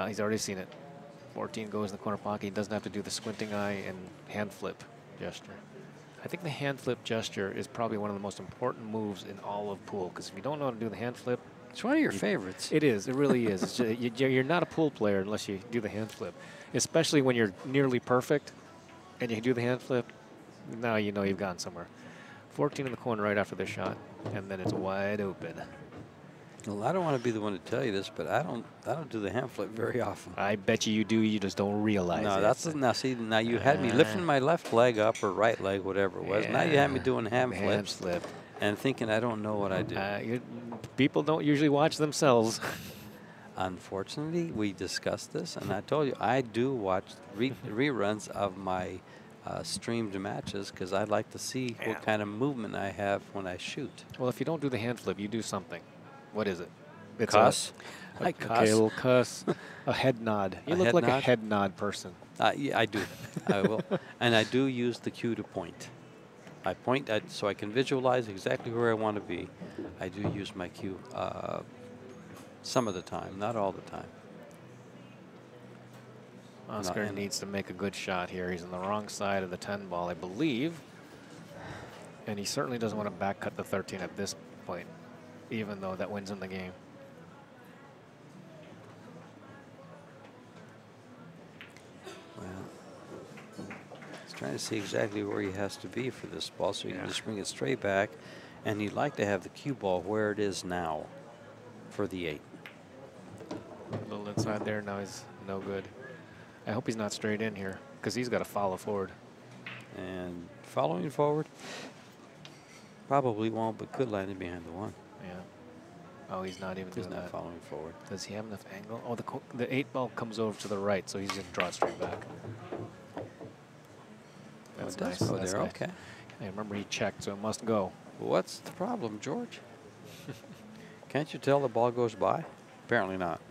He's already seen it. 14 goes in the corner pocket. He doesn't have to do the squinting eye and hand flip gesture. I think the hand flip gesture is probably one of the most important moves in all of pool, because if you don't know how to do the hand flip, it's one of your favorites. It is. It really is. It's just, you're not a pool player unless you do the hand flip, especially when you're nearly perfect and you do the hand flip. Now you know you've gone somewhere. 14 in the corner right after this shot, and then it's wide open. Well, I don't want to be the one to tell you this, but I don't do the hand flip very often. I bet you do. You just don't realize it. No, that's now. See, now you had me lifting my left leg up or right leg, whatever it was. Now you had me doing hand flips and thinking I don't know what I do. People don't usually watch themselves. Unfortunately, we discussed this, and I told you I do watch reruns of my streamed matches because I'd like to see what kind of movement I have when I shoot. Well, if you don't do the hand flip, you do something. What is it? It's cuss. I cuss. Okay, a little cuss. A head nod. You look like a head nod person. Yeah, I do. I will. And I do use the cue to point. I point so I can visualize exactly where I want to be. I do use my cue some of the time, not all the time. Oscar needs to make a good shot here. He's on the wrong side of the 10 ball, I believe. And he certainly doesn't want to back cut the 13 at this point, even though that wins him the game. Well, he's trying to see exactly where he has to be for this ball so he can just bring it straight back. And he'd like to have the cue ball where it is now for the 8. A little inside there, now he's no good. I hope he's not straight in here, because he's got to follow forward. And following forward, probably won't, but could land it behind the 1. Yeah. Oh, he's not even doing that. He's not following forward. Does he have enough angle? Oh, the 8 ball comes over to the right, so he's going to draw it straight back. That's nice. Go there. Nice. Okay. I remember he checked, so it must go. What's the problem, George? Can't you tell the ball goes by? Apparently not.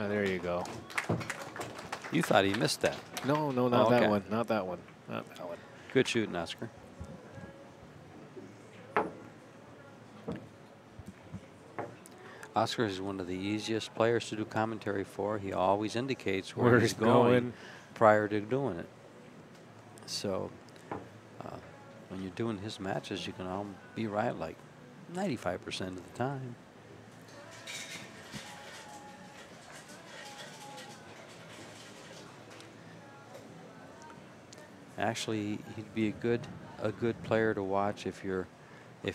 There you go. You thought he missed that. No, not that one. Not that one. Not that one. Good shooting, Oscar. Oscar is one of the easiest players to do commentary for. He always indicates where he's going prior to doing it. So when you're doing his matches, you can all be right like 95% of the time. Actually, he'd be a good player to watch if you're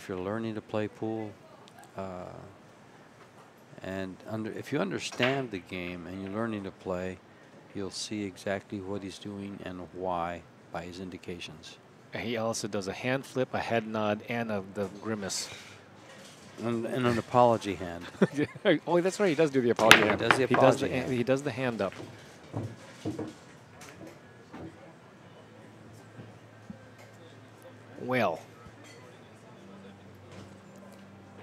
learning to play pool. And if you understand the game and you're learning to play, you'll see exactly what he's doing and why by his indications. He also does a hand flip, a head nod, and the grimace. And an apology hand. Oh, that's right. He does do the apology hand. He does the apology hand. He does the hand up. Well,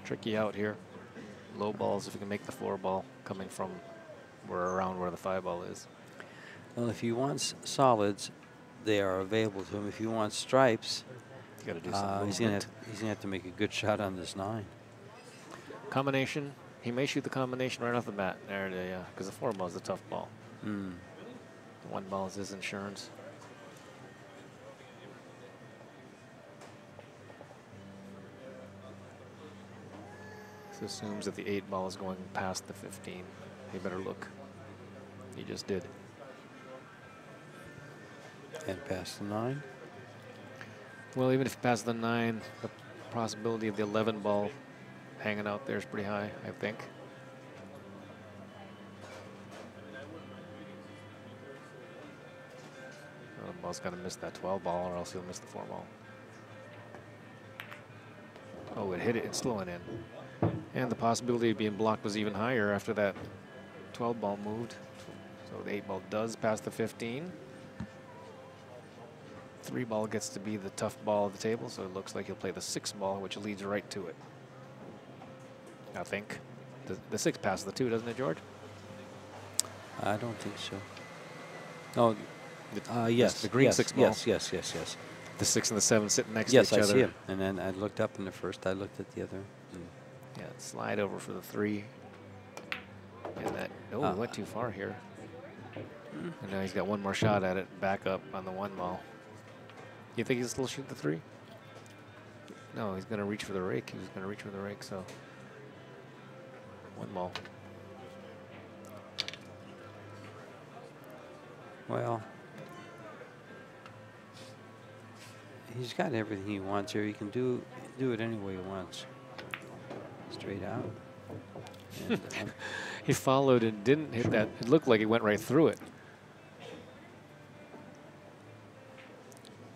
tricky out here. Low balls if you can make the 4-ball coming from around where the 5-ball is. Well, if he wants solids, they are available to him. If he wants stripes, You got to do some he's gonna have to make a good shot on this 9. combination. He may shoot the combination right off the bat. There it is, yeah, because the 4-ball is a tough ball. Mm. The 1-ball is his insurance. This assumes that the 8-ball is going past the 15. He better look. He just did. And past the 9. Well, even if he passes the 9, the possibility of the 11-ball hanging out there is pretty high, I think. Oh, the ball's got to miss that 12-ball or else he'll miss the 4-ball. Oh, it hit it. It's slowing in. And the possibility of being blocked was even higher after that 12-ball moved. So the 8-ball does pass the 15. 3-ball gets to be the tough ball of the table, so it looks like he'll play the 6-ball, which leads right to it. I think. The 6 passes the 2, doesn't it, George? I don't think so. Oh, yes. The green 6-ball. Yes. The 6 and the 7 sitting next Yes, to each I other. see him. And then I looked up in the first. I looked at the other. Yeah, slide over for the 3. And that, he went too far here. And now he's got one more shot at it, back up on the 1-ball. You think he'll still shoot the 3? No, he's going to reach for the rake. He was going to reach for the rake, so 1-ball. Well, he's got everything he wants here. He can do it any way he wants. Straight out. And, he followed and didn't hit that. It looked like he went right through it.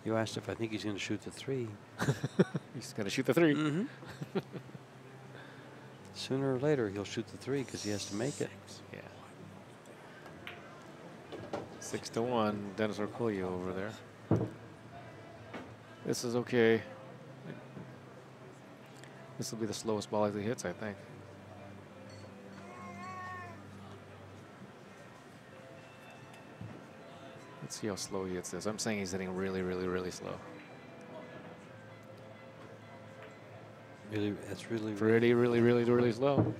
you asked if I think he's going to shoot the 3. He's going to shoot the 3. Mm-hmm. Sooner or later, he'll shoot the 3 because he has to make it. Yeah. 6-1, Dennis Orcolio over there. This is okay. This will be the slowest ball he hits, I think. Let's see how slow he hits this. I'm saying he's hitting really, really, really slow. Really, that's really, really slow.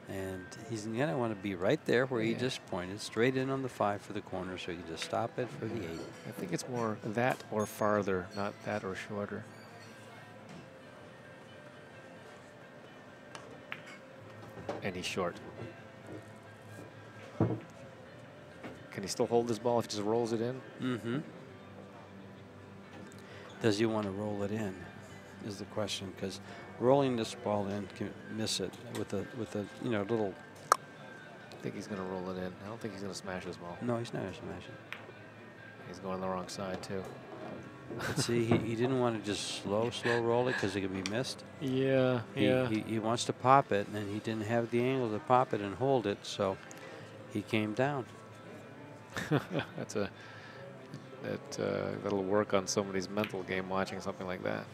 And he's going to want to be right there where he just pointed, straight in on the 5 for the corner, so he can just stop it for the 8. I think it's more that or farther, not that or shorter. And he's short. Can he still hold this ball if he just rolls it in? Mm-hmm. Does he want to roll it in is the question, because rolling this ball in can miss it with a little. I think he's going to roll it in. I don't think he's going to smash this ball. No, he's not going to smash it. He's going the wrong side, too. But see, he didn't want to just slow roll it because it could be missed. Yeah, He wants to pop it, and he didn't have the angle to pop it and hold it, so he came down. That'll work on somebody's mental game watching something like that.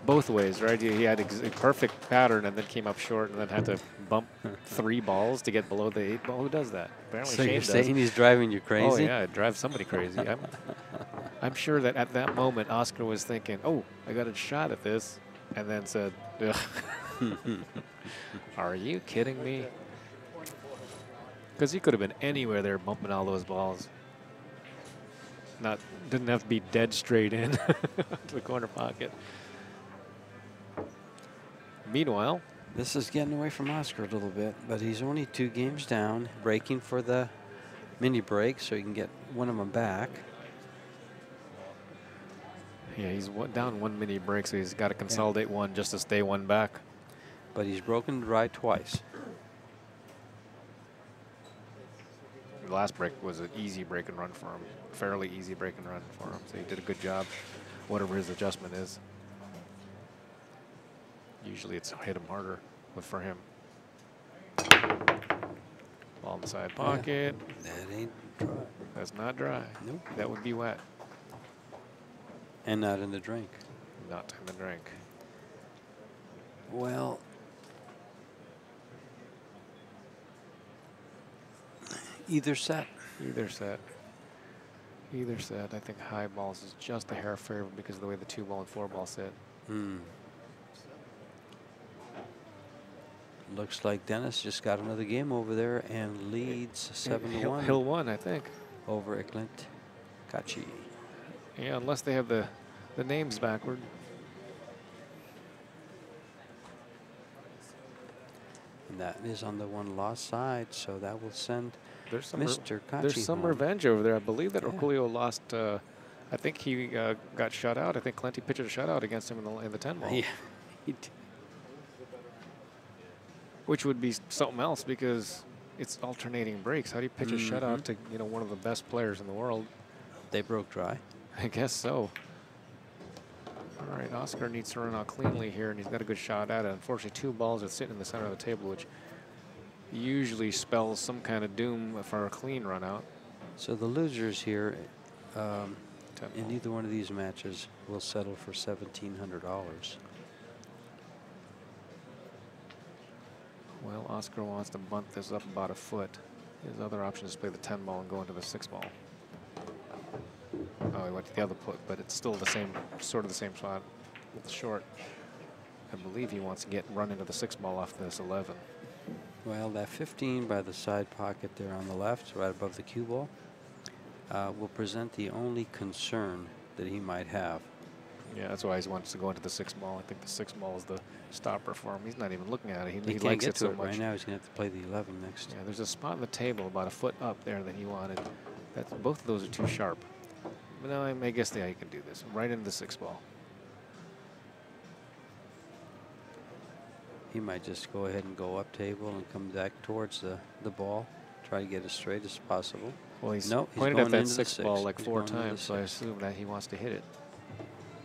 Both ways, right? He had a perfect pattern and then came up short and then had to bump 3 balls to get below the 8 ball. Who does that? Apparently So Shane you're does. saying he's driving you crazy? Oh yeah, it drives somebody crazy. I'm sure that at that moment Oscar was thinking, "Oh, I got a shot at this," and then said, ugh. "Are you kidding me?" Because he could have been anywhere there bumping all those balls. Didn't have to be dead straight in to the corner pocket. Meanwhile, this is getting away from Oscar a little bit, but he's only 2 games down, breaking for the mini break so he can get one of them back. yeah, he's down 1 mini break, so he's got to consolidate one just to stay one back. But he's broken dry twice. The last break was an easy break and run for him, fairly easy break and run for him. So he did a good job, whatever his adjustment is. Usually it's hit him harder, but for him. Ball in the side pocket. Yeah, that ain't dry. That's not dry. Nope. That would be wet. And not in the drink. Not in the drink. Well, either set. Either set. Either set. I think high balls is just a hair favor because of the way the 2 ball and 4 ball sit. Looks like Dennis just got another game over there and leads 7-1. Hill won, I think. Over Eklint Kachi. Yeah, unless they have the names backward. And that is on the 1 loss side, so that will send Mr. Kachi There's some home. revenge over there. I believe that Orculio lost. I think he got shut out. I think Clenty pitched a shutout against him in the 10 ball. Yeah, he did. Which would be something else because it's alternating breaks. How do you pitch a shutout to one of the best players in the world? They broke dry. I guess so. All right, Oscar needs to run out cleanly here, and he's got a good shot at it. Unfortunately, 2 balls are sitting in the center of the table, which usually spells some kind of doom for a clean run out. So the losers here in either one of these matches will settle for $1,700. Well, Oscar wants to bunt this up about a foot. His other option is to play the 10 ball and go into the 6 ball. Oh, he went to the other foot, but it's still the same, sort of the same spot with the short. I believe he wants to run into the 6 ball off this 11. Well, that 15 by the side pocket there on the left, right above the cue ball, will present the only concern that he might have. Yeah, that's why he wants to go into the 6 ball. I think the 6 ball is the stopper for him. He's not even looking at it. He can't likes get it to so it much. right now. He's going to have to play the 11 next. Yeah, there's a spot on the table about a foot up there that he wanted. Both of those are too sharp. But now I guess he can do this. Right into the 6 ball. He might just go ahead and go up table and come back towards the ball, try to get as straight as possible. Well, he's nope, pointed he's at going that into 6 the ball like He's 4 going into times, so I assume that he wants to hit it.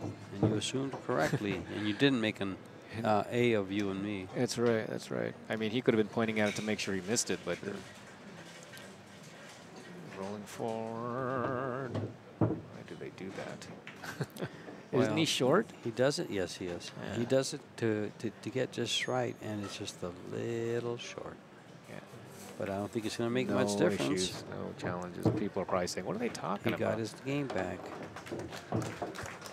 And you assumed correctly, and you didn't make an A of you and me. That's right, that's right. I mean, he could have been pointing at it to make sure he missed it, but rolling forward. Why do they do that? Isn't he short? He does it, yes, he is. Yeah. He does it to get just right, and it's just a little short. Yeah. But I don't think it's going to make No much difference. Issues, no challenges. People are probably saying, what are they talking He about? got his game back.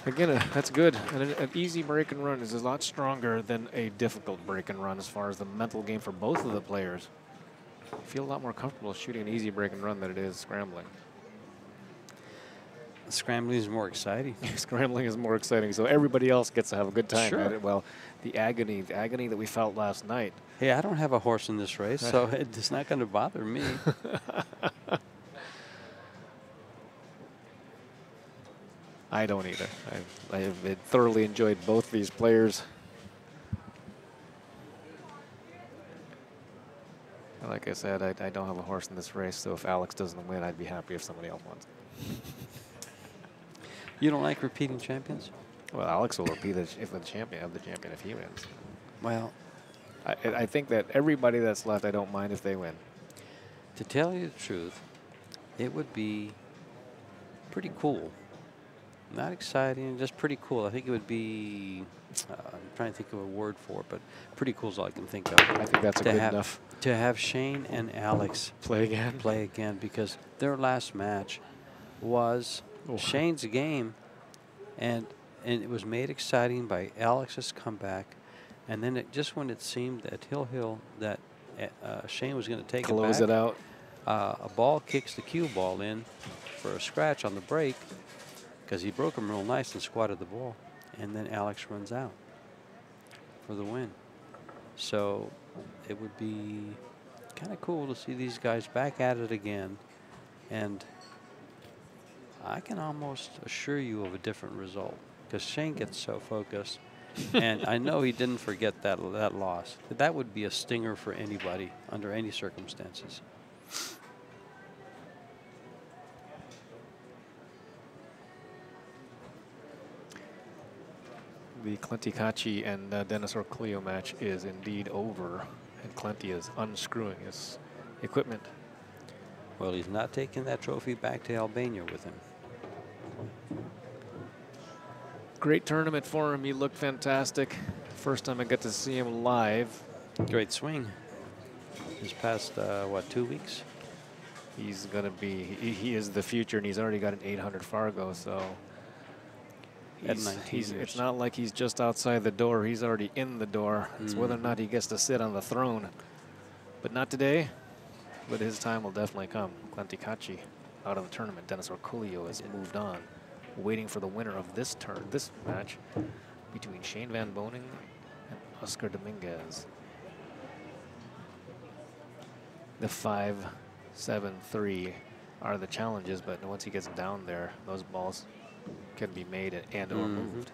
Again, that's good. An easy break and run is a lot stronger than a difficult break and run as far as the mental game for both of the players. I feel a lot more comfortable shooting an easy break and run than it is scrambling. Scrambling is more exciting. Scrambling is more exciting, so everybody else gets to have a good time Sure. at it. Well, the agony that we felt last night. Hey, I don't have a horse in this race, so it's not going to bother me. I don't either. I have thoroughly enjoyed both these players. Like I said, I don't have a horse in this race, so if Alex doesn't win, I'd be happy if somebody else wins. You don't like repeating champions? Well, Alex will be the champion if he wins. Well, I think that everybody that's left, I don't mind if they win. to tell you the truth, it would be pretty cool. Not exciting, just pretty cool. I think it would be, I'm trying to think of a word for it, but pretty cool is all I can think of. I think that's good enough. To have Shane and Alex play again, because their last match was Shane's game, and it was made exciting by Alex's comeback, and then when it seemed at Hill that Shane was going to take close it back, it out. A ball kicks the cue ball in for a scratch on the break because he broke him real nice and squatted the ball, and then Alex runs out for the win. So it would be kind of cool to see these guys back at it again. And I can almost assure you of a different result because Shane gets so focused. And I know he didn't forget that loss. That would be a stinger for anybody under any circumstances. The Clinty and Dennis Orclio match is indeed over, and Clinty is unscrewing his equipment. Well, he's not taking that trophy back to Albania with him. Great tournament for him. He looked fantastic. First time I got to see him live. Great swing. This past, what, 2 weeks? He's going to be, he is the future, and he's already got an 800 Fargo, so At 19 years. It's not like he's just outside the door. He's already in the door. It's whether or not he gets to sit on the throne. But not today. But his time will definitely come. Clinty out of the tournament. Dennis Orculio has moved on, waiting for the winner of this match between Shane Van Boening and Oscar Dominguez. The 5-7-3 are the challenges, but once he gets down there, those balls can be made and or moved.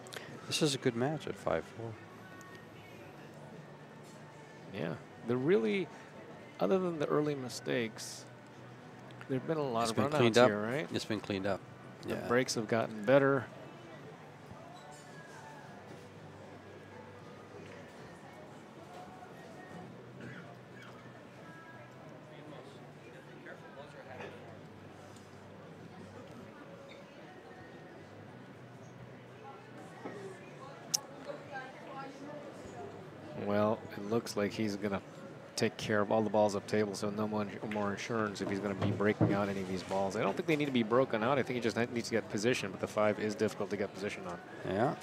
This is a good match at 5-4. Yeah, they're really, other than the early mistakes, there've been a lot of runouts here, right? It's been cleaned up. The breaks have gotten better. Well, it looks like he's going to take care of all the balls up table, so no more insurance if he's going to be breaking out any of these balls. I don't think they need to be broken out. I think he just needs to get position, but the 5 is difficult to get position on. Yeah.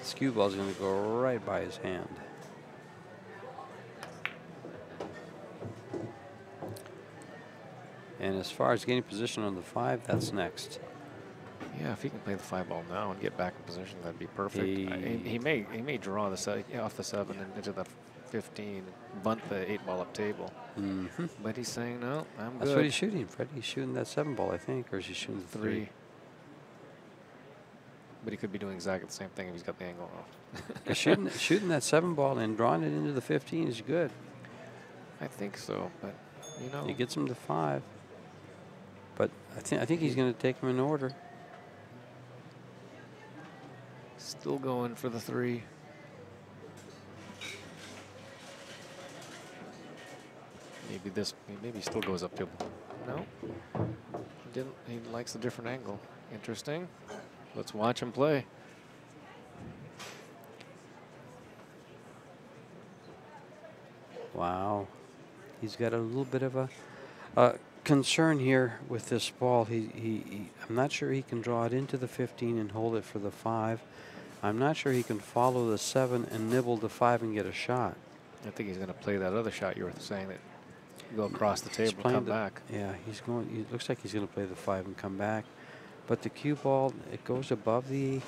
This cue ball's going to go right by his hand. And as far as getting position on the 5, that's next. Yeah, if he can play the 5 ball now and get back in position, that'd be perfect. He may draw the off the 7 and into the 15, bunt the 8 ball up table. But he's saying no, I'm good. That's what he's shooting, Fred. He's shooting that 7 ball, I think, or is he shooting the 3? But he could be doing exactly the same thing if he's got the angle off. shooting that 7 ball and drawing it into the 15 is good. I think so, but you know, he gets him to 5. But I think he's going to take him in order. Still going for the 3. Maybe he still goes up table. No, he likes a different angle. Interesting. Let's watch him play. Wow, he's got a little bit of a concern here with this ball. I'm not sure he can draw it into the 15 and hold it for the 5. I'm not sure he can follow the 7 and nibble the 5 and get a shot. I think he's going to play that other shot you were saying, that go across the table and come back. Yeah, he's going. It looks like he's going to play the 5 and come back. But the cue ball, it goes above the.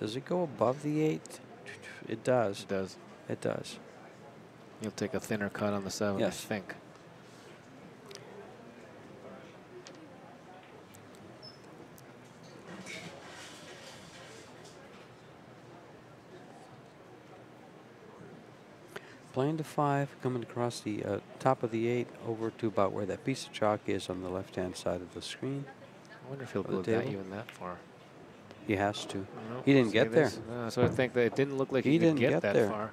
Does it go above the 8? It does. It does. It does. You'll take a thinner cut on the 7, yes. I think. Playing to 5, coming across the top of the 8 over to about where that piece of chalk is on the left-hand side of the screen. I wonder if he'll go even that far. He has to. Nope. He didn't get there. So I think that it didn't look like he could get that far.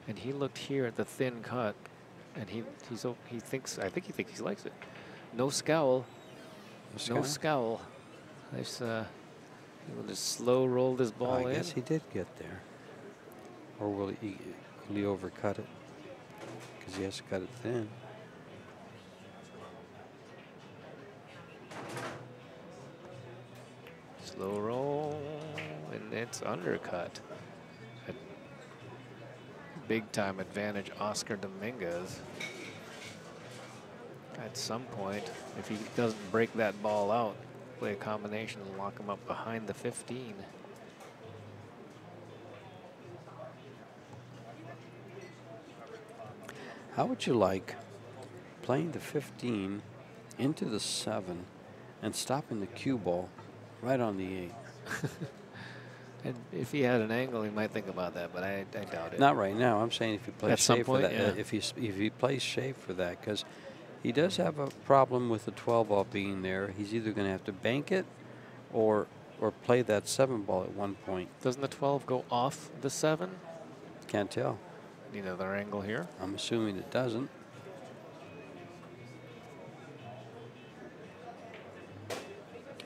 And he looked here at the thin cut, and he thinks he likes it. No scowl. No scowl. Nice. He will just slow roll this ball in. I guess he did get there. Or will he overcut it? Because he has to cut it thin. Slow roll, and it's undercut. A big time advantage, Oscar Dominguez. At some point, if he doesn't break that ball out, play a combination and lock him up behind the 15. How would you like playing the 15 into the 7 and stopping the cue ball right on the 8? And if he had an angle, he might think about that, but I doubt it. Not right now. I'm saying if he plays At some safe for point, that. yeah. If he plays safe for that, because he does have a problem with the 12 ball being there. He's either going to have to bank it or play that 7 ball at one point. Doesn't the 12 go off the 7? Can't tell. Need another angle here. I'm assuming it doesn't.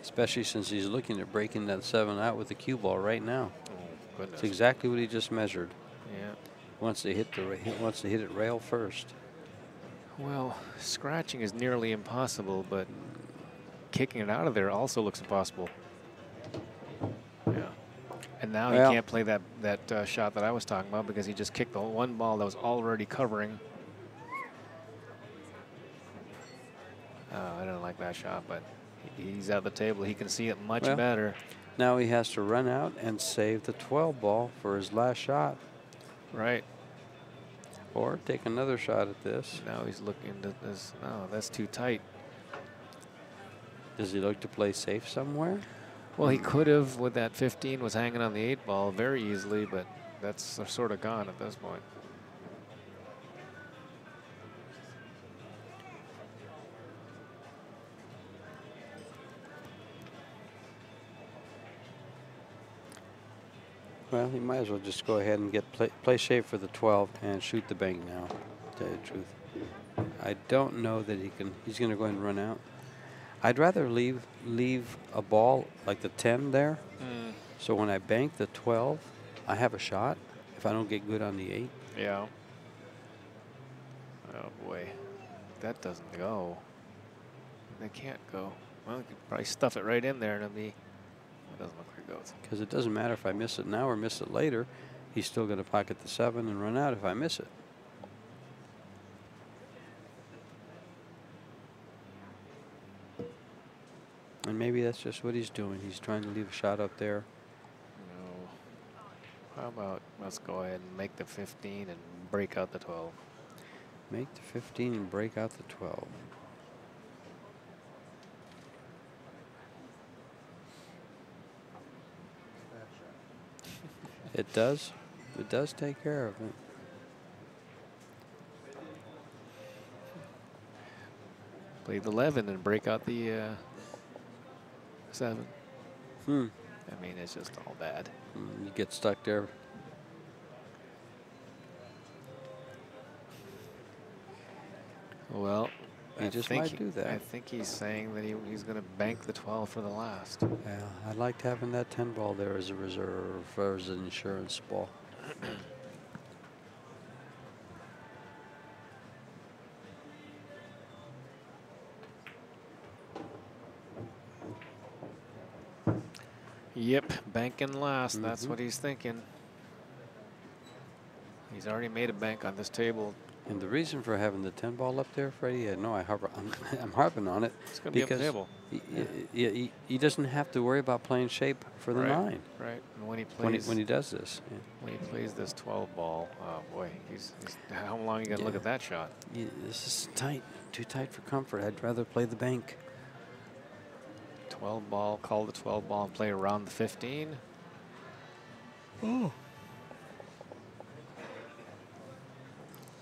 Especially since he's looking at breaking that 7 out with the cue ball right now. Oh, goodness. It's exactly what he just measured. Yeah. Wants to hit it rail first. Well, scratching is nearly impossible, but kicking it out of there also looks impossible. Yeah. And now Well, he can't play that shot that I was talking about because he just kicked the one ball that was already covering. Oh, I don't like that shot, but he's at the table. He can see it much better. Now he has to run out and save the 12 ball for his last shot. Right. Or take another shot at this. Now he's looking at this. No, that's too tight. Does he look to play safe somewhere? Well, he could have with that 15 was hanging on the 8 ball very easily, but that's sort of gone at this point. Well, he might as well just go ahead and get play safe for the 12 and shoot the bank now, to tell you the truth. I don't know that he's going to go ahead and run out. I'd rather leave a ball like the 10 there. So when I bank the 12, I have a shot if I don't get good on the 8. Yeah. Oh, boy. That doesn't go. They can't go. Well, you could probably stuff it right in there and it'll be. It doesn't look like it goes. Because it doesn't matter if I miss it now or miss it later. He's still going to pocket the 7 and run out if I miss it. And maybe that's just what he's doing. He's trying to leave a shot up there. No. How about let's go ahead and make the 15 and break out the 12. Make the 15 and break out the 12. It does. It does take care of it. Play the 11 and break out the 7. I mean, it's just all bad. You get stuck there. Well, He just might do that. I think he's saying that he's going to bank the 12 for the last. Yeah, I liked having that 10 ball there as a reserve, or as an insurance ball. Yep, banking last. That's what he's thinking. He's already made a bank on this table. And the reason for having the 10 ball up there, Freddie, I know I'm harping on it. It's going to be up the table. He doesn't have to worry about playing shape for the 9. Right. And when he plays, when he does this. Yeah. When he plays this 12 ball, oh boy, he's how long are you going to look at that shot? Yeah, this is tight, too tight for comfort. I'd rather play the bank. 12 ball, call the 12 ball and play around the 15. Oh.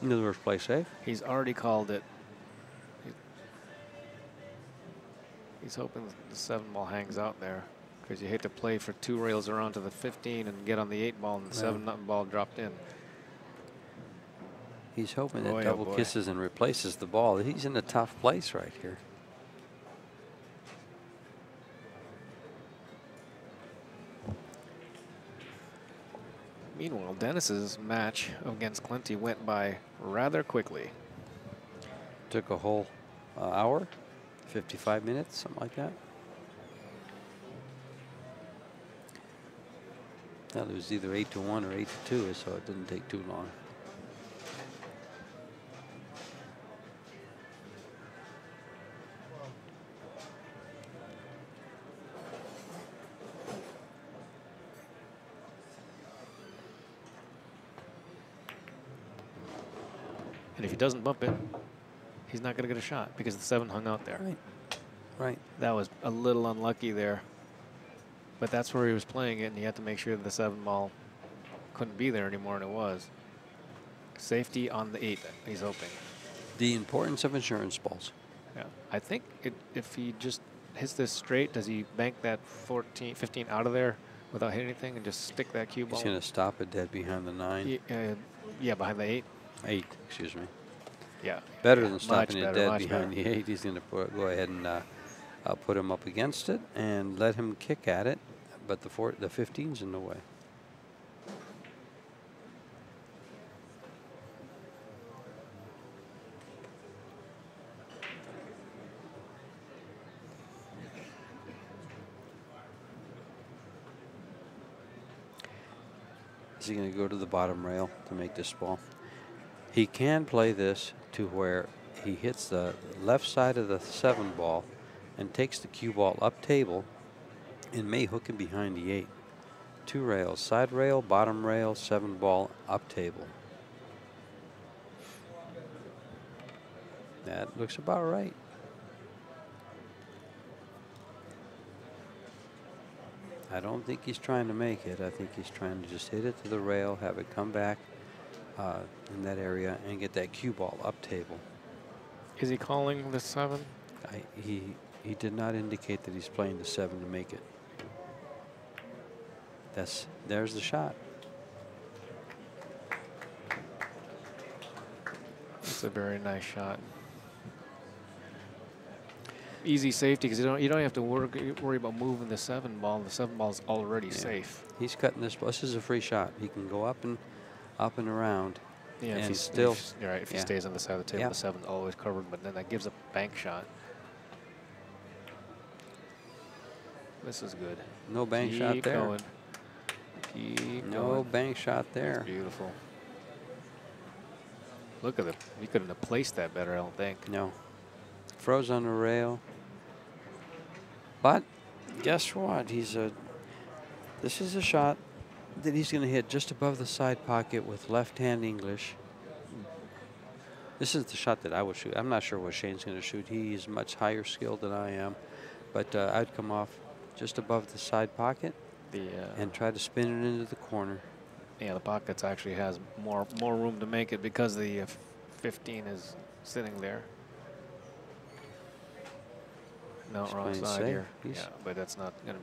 In other words, play safe. He's already called it. He's hoping the 7 ball hangs out there because you hate to play for 2 rails around to the 15 and get on the 8 ball and the 7 ball dropped in. He's hoping that double kisses and replaces the ball. He's in a tough place right here. Meanwhile, Dennis's match against Clinty went by rather quickly. Took a whole hour, 55 minutes, something like that. Well, it was either 8-1 or 8-2, so it didn't take too long. And if he doesn't bump it, he's not going to get a shot because the 7 hung out there. Right. Right. That was a little unlucky there. But that's where he was playing it, and he had to make sure that the 7 ball couldn't be there anymore, and it was. Safety on the 8, he's hoping. The importance of insurance balls. Yeah. I think if he just hits this straight, does he bank that 15 out of there without hitting anything and just stick that cue ball? He's going to stop it dead behind the 9. Yeah, behind the 8. 8, excuse me. Yeah. Better than stopping it better, dead behind the 8. He's going to go ahead and put him up against it and let him kick at it, but the 15's in the way. Is he going to go to the bottom rail to make this ball? He can play this to where he hits the left side of the 7 ball and takes the cue ball up table and may hook him behind the 8. 2 rails, side rail, bottom rail, 7 ball, up table. That looks about right. I don't think he's trying to make it. I think he's trying to just hit it to the rail, have it come back in that area, and get that cue ball up table. Is he calling the 7? He did not indicate that he's playing the 7 to make it. There's the shot. It's a very nice shot. Easy safety because you don't have to worry about moving the 7 ball. The 7 ball is already safe. He's cutting this ball. This is a free shot. He can go up and around. Yeah, and if he stays on the side of the table, the 7's always covered. But then that gives a bank shot. This is good. No bank shot there. Going. Keep no going. bank shot there. That's beautiful. Look at it. We couldn't have placed that better, I don't think. No. Froze on the rail. But guess what? This is a shot that he's going to hit just above the side pocket with left-hand English. This is the shot that I would shoot. I'm not sure what Shane's going to shoot. He's much higher skilled than I am. But I'd come off just above the side pocket and try to spin it into the corner. Yeah, the pockets actually has more room to make it because the 15 is sitting there. No, wrong side here. Yeah, but that's not going to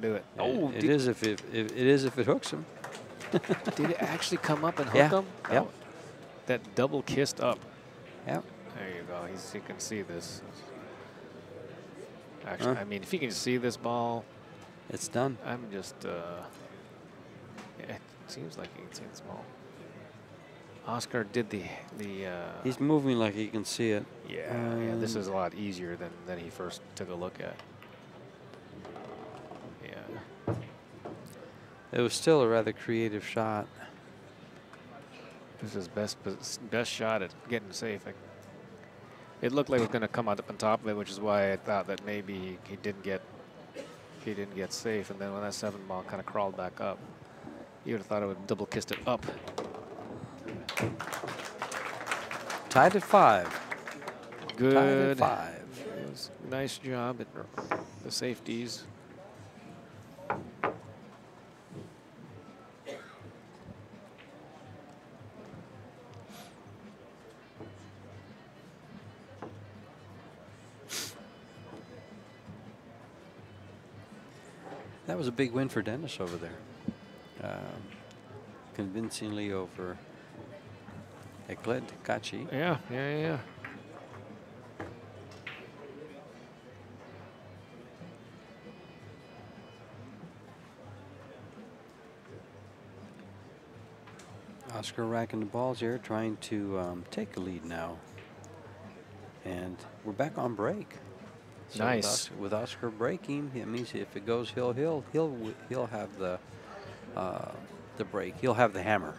do it. Oh, it is if it hooks him. Did it actually come up and hook him? Yeah. Oh, that double kissed up. Yep. There you go. You can see this. Actually, I mean, if you can see this ball, it's done. I'm just. It seems like you can see this ball. Oscar did the. He's moving like he can see it. Yeah, this is a lot easier than he first took a look at. Yeah. It was still a rather creative shot. This is best shot at getting safe. It looked like it was going to come out up on top of it, which is why I thought that maybe he didn't get safe. And then when that 7 ball kind of crawled back up, you would have thought it would double kissed it up. Tied at 5. Good. Tied at 5. It was nice job at the safeties. That was a big win for Dennis over there. Convincingly over Ekled Kachi. Yeah. Oscar racking the balls here, trying to take a lead now. And we're back on break. So nice. With Oscar breaking, it means if it goes he'll have the break. He'll have the hammer.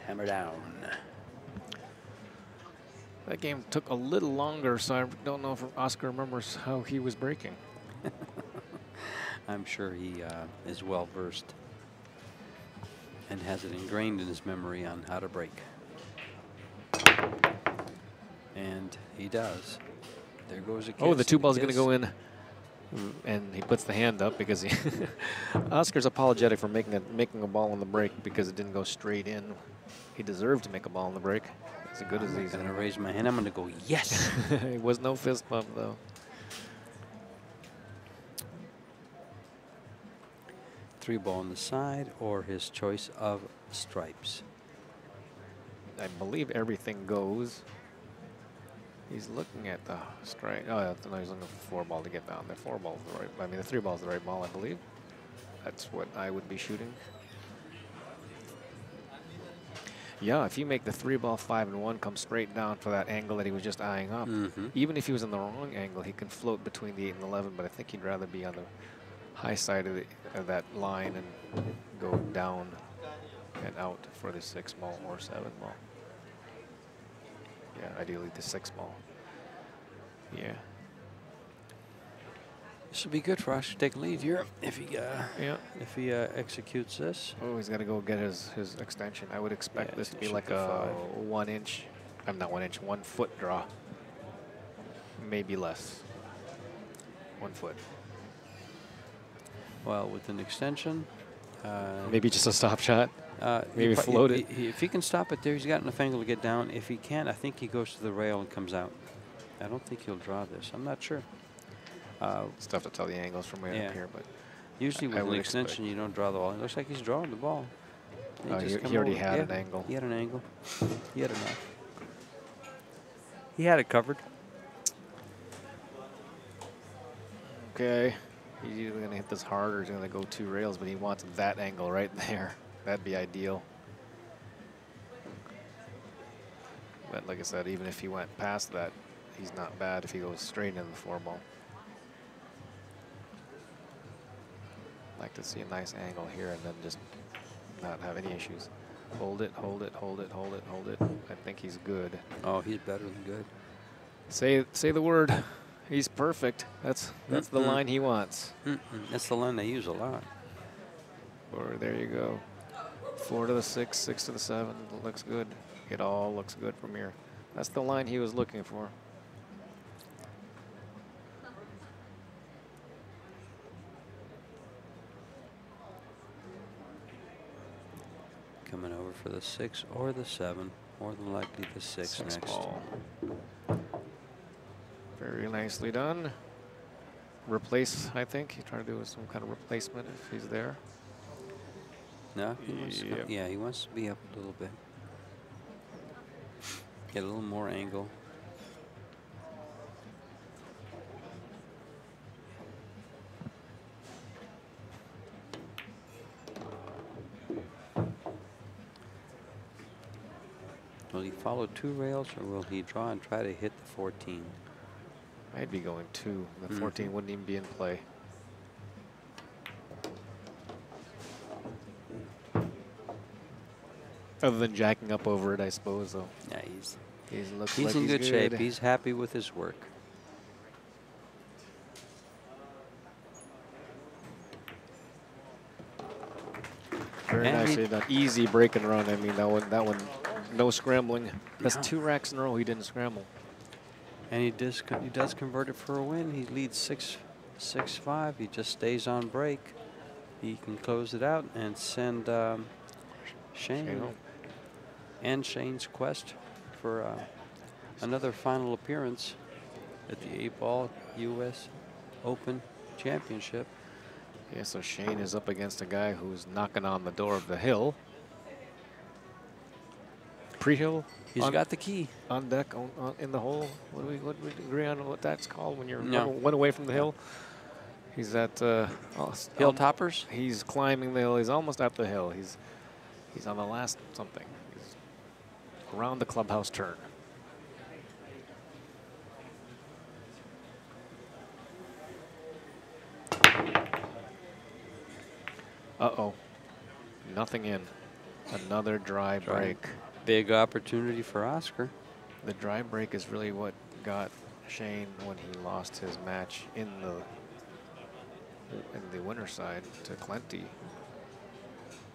Hammer down. That game took a little longer, so I don't know if Oscar remembers how he was breaking. I'm sure he is well versed and has it ingrained in his memory on how to break. And he does. There goes a kiss. Oh, the 2 ball's going to kiss. go in. And he puts the hand up because he Oscar's apologetic for making a ball on the break because it didn't go straight in. He deserved to make a ball on the break. As good as he's going to raise my hand. I'm going to go, yes. It was no fist bump, though. 3 ball on the side or his choice of stripes. I believe everything goes. He's looking at the strike. Oh, no, he's looking for 4 ball to get down there. 4 ball's the right. I mean, the 3 ball's the right ball, I believe. That's what I would be shooting. Yeah, if you make the 3 ball 5 and 1 come straight down for that angle that he was just eyeing up, even if he was in the wrong angle, he can float between the 8 and 11. But I think he'd rather be on the high side of that line and go down and out for the 6 ball or 7 ball. Yeah, ideally the 6 ball. Yeah. This will be good for us to take a lead here if he executes this. Oh, he's got to go get his extension. I would expect this to be like a 1 inch. I'm not 1 inch, 1 foot draw. Maybe less. 1 foot. Well, with an extension. Maybe just a stop shot. Maybe float it. If he can stop it there, he's got enough angle to get down. If he can't, I think he goes to the rail and comes out. I don't think he'll draw this. I'm not sure. It's tough to tell the angles from way up here, but usually with an extension, you don't draw the ball. It looks like he's drawing the ball. He already had an angle. He had an angle. He had enough. He had it covered. Okay. He's either going to hit this hard or he's going to go 2 rails, but he wants that angle right there. That'd be ideal. But like I said, even if he went past that, he's not bad if he goes straight into the 4 ball. Like to see a nice angle here and then just not have any issues. Hold it, hold it, hold it, hold it, hold it. I think he's good. Oh, he's better than good. Say the word. He's perfect. That's the line he wants. That's the line they use a lot. Or there you go. 4 to the 6, 6 to the 7. Looks good. It all looks good from here. That's the line he was looking for. Coming over for the 6 or the 7. More than likely the 6 next. Ball. Very nicely done. Replace, I think. He's trying to do some kind of replacement if he's there. No, he wants to, yeah, he wants to be up a little bit. Get a little more angle. Will he follow 2 rails or will he draw and try to hit the 14? I'd be going 2. The 14 wouldn't even be in play. Other than jacking up over it, I suppose, though. Yeah, he's in good shape. He's happy with his work. Very nicely done. Easy break and run. I mean, that one, no scrambling. That's 2 racks in a row. He didn't scramble. And he does convert it for a win. He leads 6-5. He just stays on break. He can close it out and send Shane and Shane's quest for another final appearance at the 8-ball U.S. Open Championship. Yeah, so Shane is up against a guy who's knocking on the door of the hill. Pre-hill? He's got the key. On deck, in the hole. What do we agree on what that's called when you're one away from the hill? He's at hill toppers. He's climbing the hill. He's almost at the hill. He's on the last something. He's around the clubhouse turn. Uh-oh. Nothing in. Another dry break. Big opportunity for Oscar. The dry break is really what got Shane when he lost his match in the winner side to Clenty.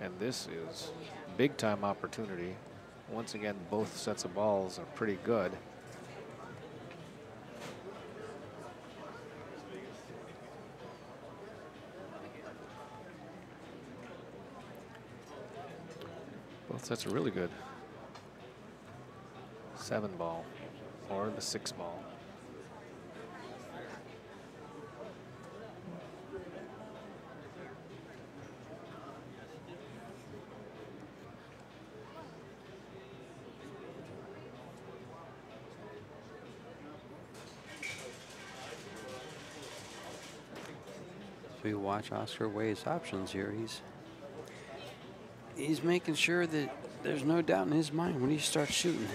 And this is big time opportunity. Once again, both sets of balls are pretty good. Both sets are really good. 7 ball or the 6 ball. So you watch Oscar weigh his options here. He's making sure that there's no doubt in his mind when he starts shooting.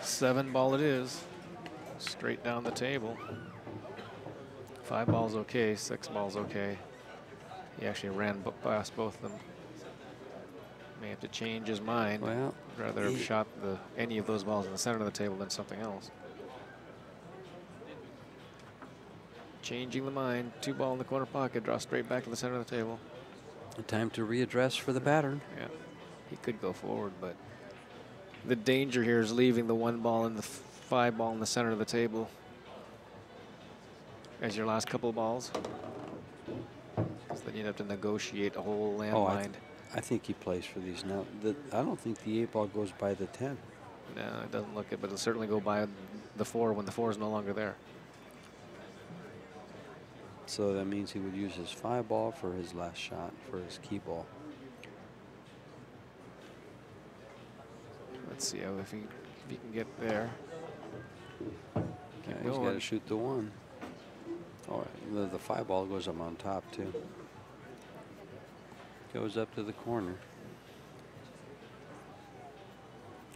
7 ball it is. Straight down the table. 5 ball's okay, 6 ball's okay. He actually ran past both of them. May have to change his mind. Well, rather have shot any of those balls in the center of the table than something else. Changing the mind. 2 ball in the corner pocket. Draw straight back to the center of the table. Time to readdress for the pattern. Yeah, he could go forward, but the danger here is leaving the 1 ball and the 5 ball in the center of the table as your last couple of balls. So then you'd have to negotiate a whole landmine. I think he plays for these now. I don't think the 8 ball goes by the 10. No, it doesn't look it, but it'll certainly go by the 4 when the 4 is no longer there. So that means he would use his 5 ball for his last shot, for his key ball. Let's see if he can get there. Yeah, he's got to shoot the 1. Oh, the 5 ball goes up on top too. Goes up to the corner.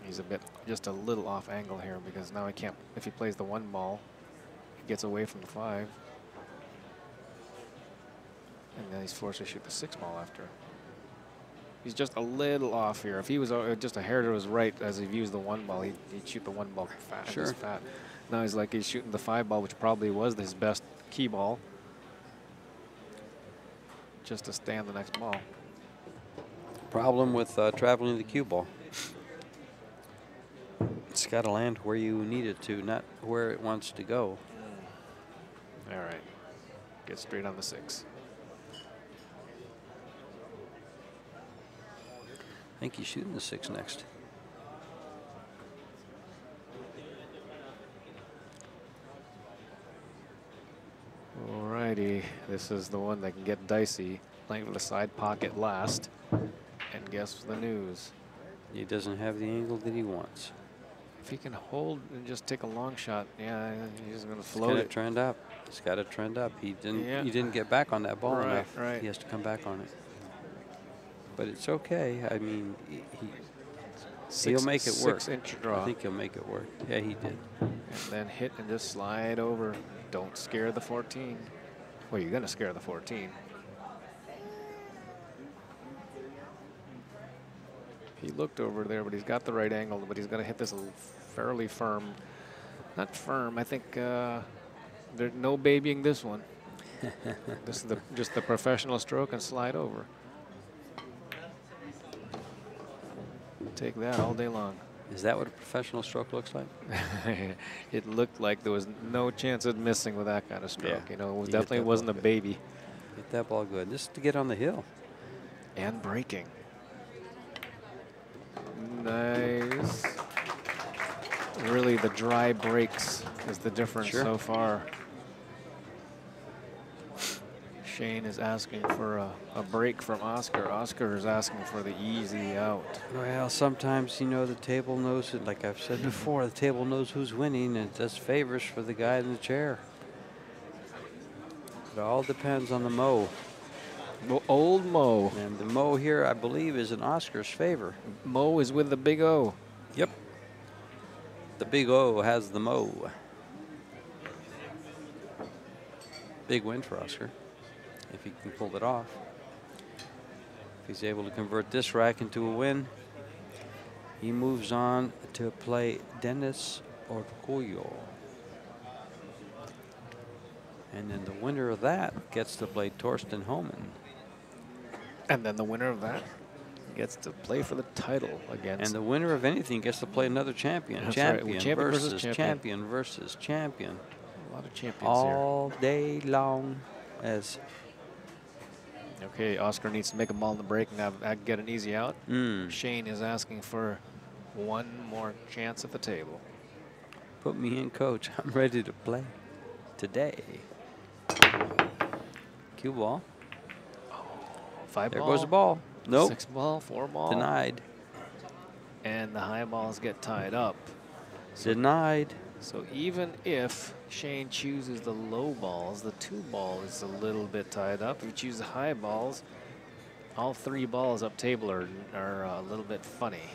He's just a little off angle here because now he can't. If he plays the 1 ball, he gets away from the 5. And then he's forced to shoot the 6 ball after. He's just a little off here. If he was just a hair to his right as he views the 1 ball, he'd shoot the 1 ball fat. Sure. Fat. Now he's shooting the 5 ball, which probably was his best key ball, just to stand the next ball. Problem with traveling the cue ball. It's got to land where you need it to, not where it wants to go. All right. Get straight on the 6. I think he's shooting the 6 next. Alrighty, this is the one that can get dicey. Playing with the side pocket last. And guess the news. He doesn't have the angle that he wants. If he can hold and just take a long shot, yeah, he's going to float It's got it. to trend up. It's got to trend up. He didn't. Yeah. He didn't get back on that ball enough. Right. He has to come back on it. But it's okay. I mean, he'll make it work. 6-inch draw. I think he'll make it work. Yeah, he did. And then hit and just slide over. Don't scare the 14. Well, you're going to scare the 14. He looked over there, but he's got the right angle, but he's going to hit this fairly firm. Not firm. I think there's no babying this one. This is just the professional stroke and slide over. Take that all day long. Is that what a professional stroke looks like? It looked like there was no chance of missing with that kind of stroke. Yeah. You know, it You definitely hit that wasn't a ball good. baby. Hit that ball good. Just to get on the hill. And breaking. Nice. Really, the dry breaks is the difference so far. Shane is asking for a break from Oscar. Oscar is asking for the easy out. Well, sometimes, you know, the table knows it. Like I've said before, the table knows who's winning, and it does favors for the guy in the chair. It all depends on the Mo. Well, old Mo. And the Mo here, I believe, is in Oscar's favor. Mo is with the big O. Yep. The big O has the Mo. Big win for Oscar, if he can pull it off. If he's able to convert this rack into a win, he moves on to play Dennis Orgullo. And then the winner of that gets to play Torsten Homan. And then the winner of that gets to play for the title against. And the winner of anything gets to play another champion. That's Champion, right. Champion versus versus champion versus champion. A lot of champions here. All day long as Okay, Oscar needs to make a ball in the break and get an easy out. Shane is asking for one more chance at the table. Put me in, coach. I'm ready to play today. Cue ball. Five There ball. goes the ball. Nope. 6 ball, 4 ball. Denied. And the high balls get tied up. Denied. So even if Shane chooses the low balls, the 2 ball is a little bit tied up. If you choose the high balls, all 3 balls up table are a little bit funny.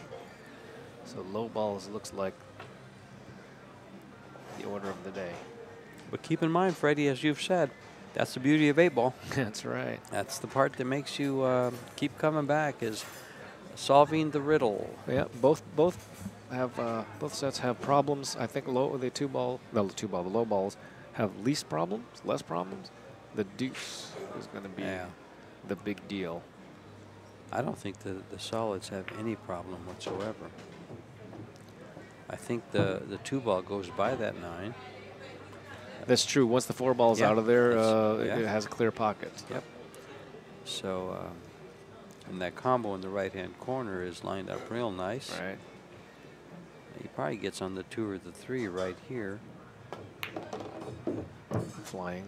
So low balls looks like the order of the day. But keep in mind, Freddie, as you've said, that's the beauty of 8-ball. That's right. That's the part that makes you keep coming back, is solving the riddle. Yeah, both sets have problems. I think the low balls have least problems, less problems. The deuce is going to be the big deal. I don't think the solids have any problem whatsoever. I think the 2 ball goes by that 9. That's true. Once the 4 ball's out of there, it has a clear pocket. Yep. So, and that combo in the right-hand corner is lined up real nice. Right. He probably gets on the 2 or the 3 right here. Flying.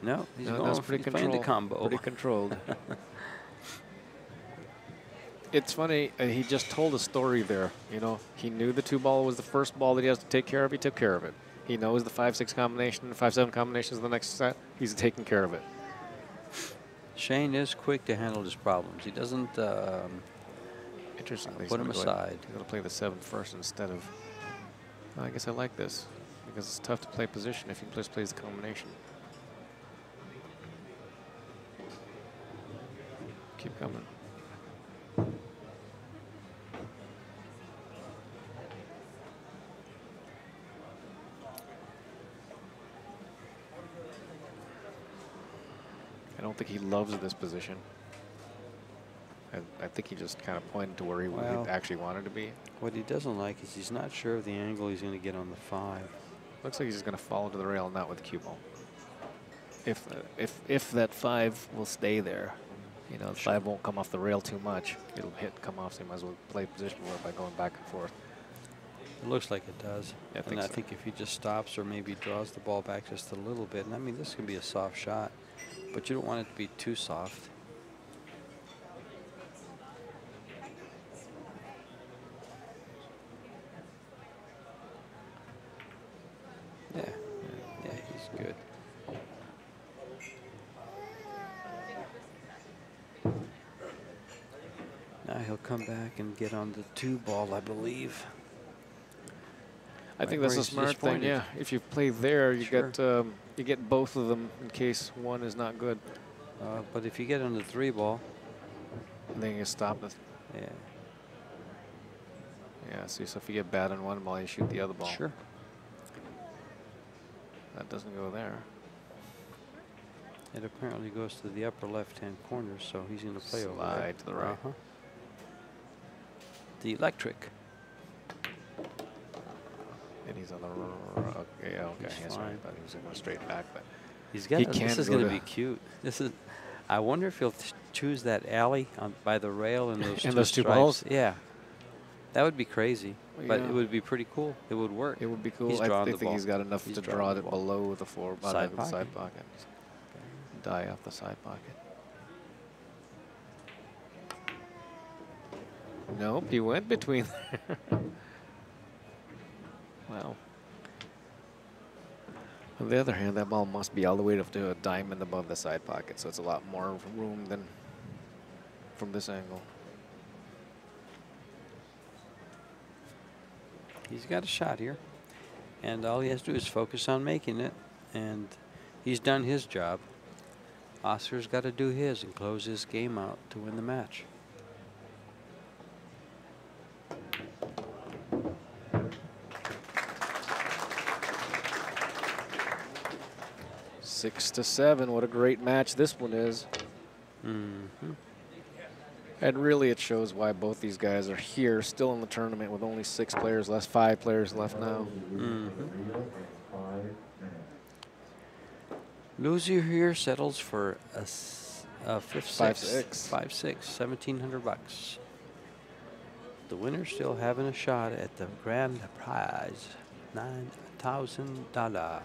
No, he's playing the combo. Pretty controlled. It's funny, he just told a story there. You know, he knew the 2 ball was the first ball that he has to take care of. He took care of it. He knows the 5-6 combination, 5-7 combination is the next set. He's taking care of it. Shane is quick to handle his problems. He doesn't Interestingly, put him aside. He's going to play the 7 first instead of. Well, I guess I like this because it's tough to play position if he just plays the combination. Keep coming. I don't think he loves this position. I think he just kind of pointed to where he actually wanted to be. What he doesn't like is he's not sure of the angle he's going to get on the 5. Looks like he's just going to fall to the rail, not with the cue ball. If that 5 will stay there, you know, the 5 won't come off the rail too much. It'll come off, so you might as well play position more by going back and forth. It looks like it does. Yeah, I think if he just stops or maybe draws the ball back just a little bit, and I mean, this can be a soft shot, but you don't want it to be too soft. Yeah, he's good. Now he'll come back and get on the 2 ball, I believe. I think that's a smart thing. Yeah, if you play there, you get both of them in case one is not good. But if you get on the 3 ball, then you stop it. Yeah. Yeah. See, so if you get bad on one ball, you shoot the other ball. Sure. That doesn't go there. It apparently goes to the upper left-hand corner, so he's going to play over there. Slide to the right. The electric. And he's on the okay. That's right. I thought he was going straight back, but he's got. This is going to be cute. This is. I wonder if he'll choose that alley by the rail and those two balls. Yeah, that would be crazy, well, but it would be pretty cool. It would work. It would be cool. He's I drawing think he's got enough to draw it below the side pocket. Die off the side pocket. Nope, he went between there. Wow. On the other hand, that ball must be all the way up to a diamond above the side pocket, so it's a lot more room than from this angle. He's got a shot here, and all he has to do is focus on making it, and he's done his job. Oscar's got to do his and close his game out to win the match. Six to 7. What a great match this one is. Mm-hmm. And really it shows why both these guys are here still in the tournament with only 6 players left, 5 players left now. Mm-hmm. Loser here settles for Fifth, 5-6. sixth. 5-6, 1,700 bucks. The winner's still having a shot at the grand prize, $9,000.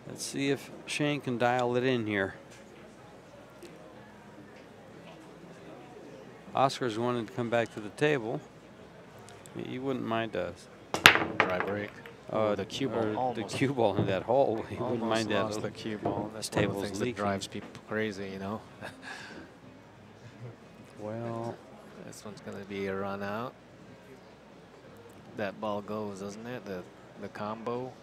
Let's see if Shane can dial it in here. Oscar's wanted to come back to the table. He wouldn't mind a dry break. The cue ball. The cue ball in that hole. He wouldn't mind that. Lost the cue ball. That's one of table's the things leaking. that drives people crazy, you know. Well, this one's going to be a run out. That ball goes, doesn't it? The combo.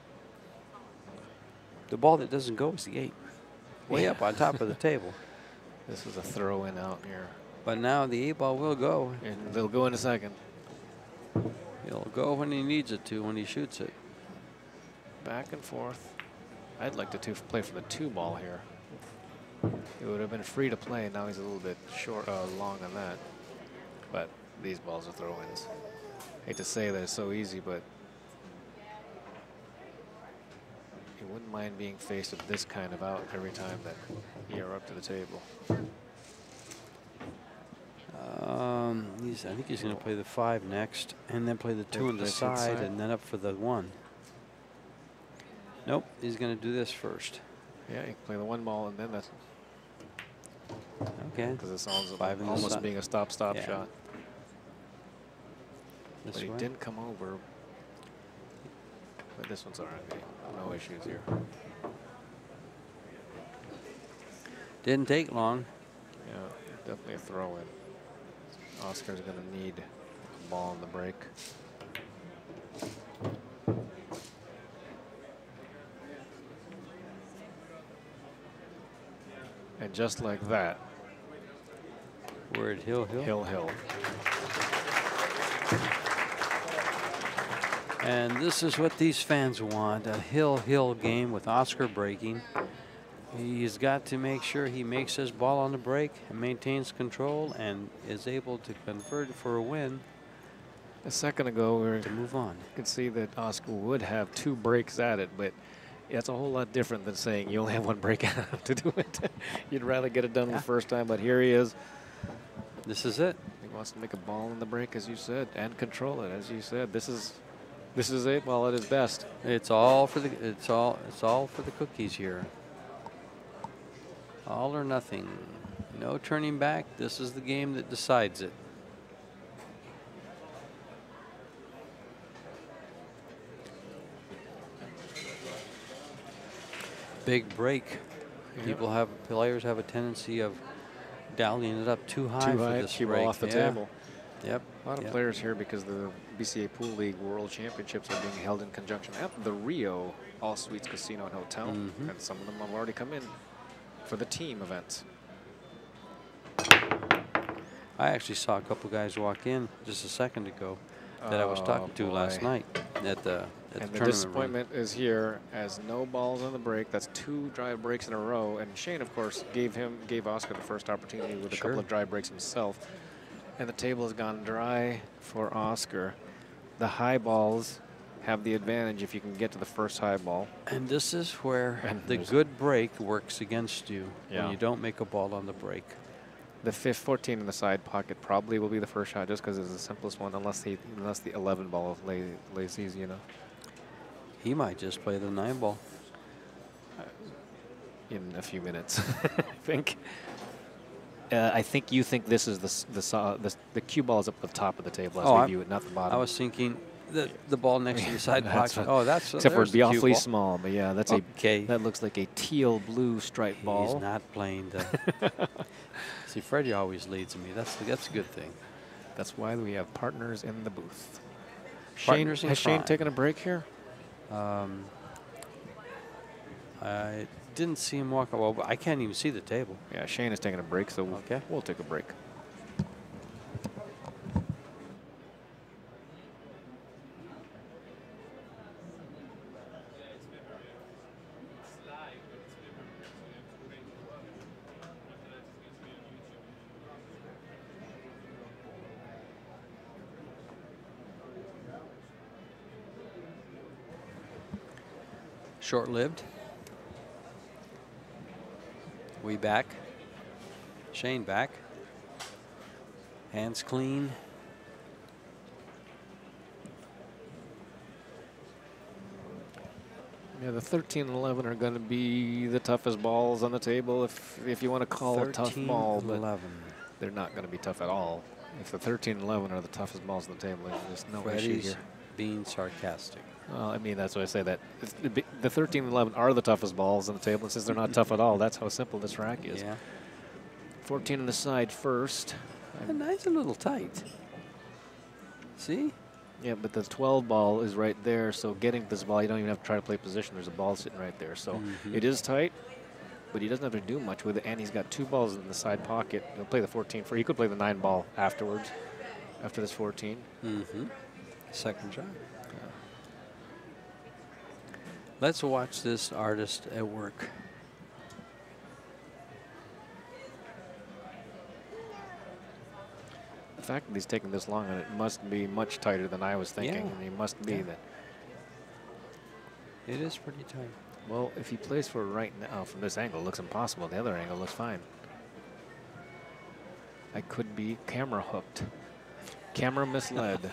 the ball that doesn't go is the 8. Way up on top of the table. This is a throw in out here. But now the 8 ball will go. And they'll go in a second. It'll go when he needs it to, when he shoots it. Back and forth. I'd like to play for the 2 ball here. It would have been free to play. Now he's a little bit long on that. But these balls are throw-ins. Hate to say that it's so easy, but you wouldn't mind being faced with this kind of out every time that you're up to the table. I think he's going to play the 5 next, and then play the 2 on the side, and then up for the 1. Nope, he's going to do this first. Yeah, you can play the 1 ball, and then that's okay. because it's almost almost being a stop-stop yeah. shot. This But he way. didn't come over. But this one's all right. No issues here. Didn't take long. Yeah, definitely a throw-in. Oscar's going to need a ball on the break. And just like that, We're at Hill. Hill. And this is what these fans want, a Hill game with Oscar breaking. He's got to make sure he makes his ball on the break and maintains control and is able to convert for a win. A second ago, we to move on. could see that Oscar would have 2 breaks at it, but it's a whole lot different than saying you only have 1 break to do it. You'd rather get it done the first time, but here he is. This is it. He wants to make a ball in the break, as you said, and control it, as you said. This is 8 ball at its best. It's all for the cookies here. All or nothing. No turning back. This is the game that decides it. Big break. Yep. Players have a tendency of dialing it up too high for this cue break. ball off the table. Yep. A lot of players here, because the BCA Pool League World Championships are being held in conjunction at the Rio All Suites Casino and Hotel, and some of them have already come in for the team events. I actually saw a couple guys walk in just a second ago that I was talking to last night at the And the tournament disappointment is here, as no balls on the break. That's 2 drive breaks in a row. And Shane, of course, gave Oscar the first opportunity with a couple of drive breaks himself. And the table has gone dry for Oscar. The high balls have the advantage if you can get to the first high ball. And this is where the good break works against you when you don't make a ball on the break. The 14 in the side pocket probably will be the first shot, just because it's the simplest one, unless the 11 ball lays easy enough. He might just play the 9 ball in a few minutes. I think you think this is the cue ball is up at the top of the table as we view it, not the bottom. I was thinking the ball next to the side pocket. That's except for it'd be awfully ball. Small, but yeah, that's that looks like a teal blue striped ball. He's not playing the. See, Freddie always leads me. That's a good thing. That's why we have partners in the booth. Partners in has Shane crime. taken a break here? I didn't see him walk. Well, I can't even see the table. Yeah, Shane is taking a break, so we'll take a break. Short-lived. We back. Shane back. Hands clean. Yeah, the 13 and 11 are going to be the toughest balls on the table, if you want to call it a tough ball, but 11. they're not going to be tough at all. If the 13 and 11 are the toughest balls on the table, there's just no issue Freddie's here. being sarcastic. Well, I mean, that's why I say that. The 13 and 11 are the toughest balls on the table, and since they're not tough at all, that's how simple this rack is. Yeah. 14 on the side first. And that's a little tight. See? Yeah, but the 12 ball is right there, so getting this ball, you don't even have to try to play position. There's a ball sitting right there. So it is tight, but he doesn't have to do much with it, and he's got 2 balls in the side pocket. He'll play the 14 for. He could play the 9 ball afterwards, after this 14. Second shot. Let's watch this artist at work. The fact that he's taking this long, and it must be much tighter than I was thinking. Yeah. And he must be that. It is pretty tight. Well, if he plays for right now, from this angle, it looks impossible. The other angle looks fine. I could be camera hooked. Camera misled.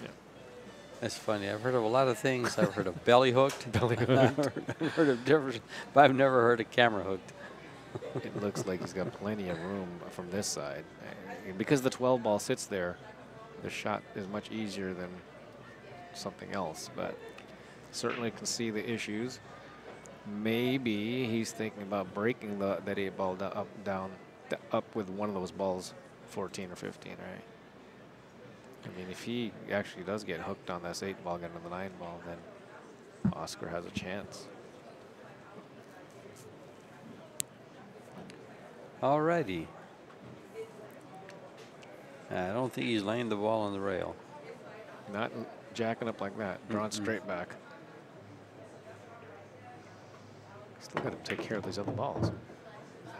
Yeah. That's funny. I've heard of a lot of things. I've heard of belly hooked. Belly hooked. I've heard of different, but I've never heard of camera hooked. It looks like he's got plenty of room from this side. Because the 12 ball sits there, the shot is much easier than something else, but certainly can see the issues. Maybe he's thinking about breaking that 8 ball up with one of those balls, 14 or 15, right? I mean, if he actually does get hooked on this 8 ball, getting to the 9 ball, then Oscar has a chance. Alrighty. I don't think he's laying the ball on the rail. Not jacking up like that, drawn straight back. Still got to take care of these other balls.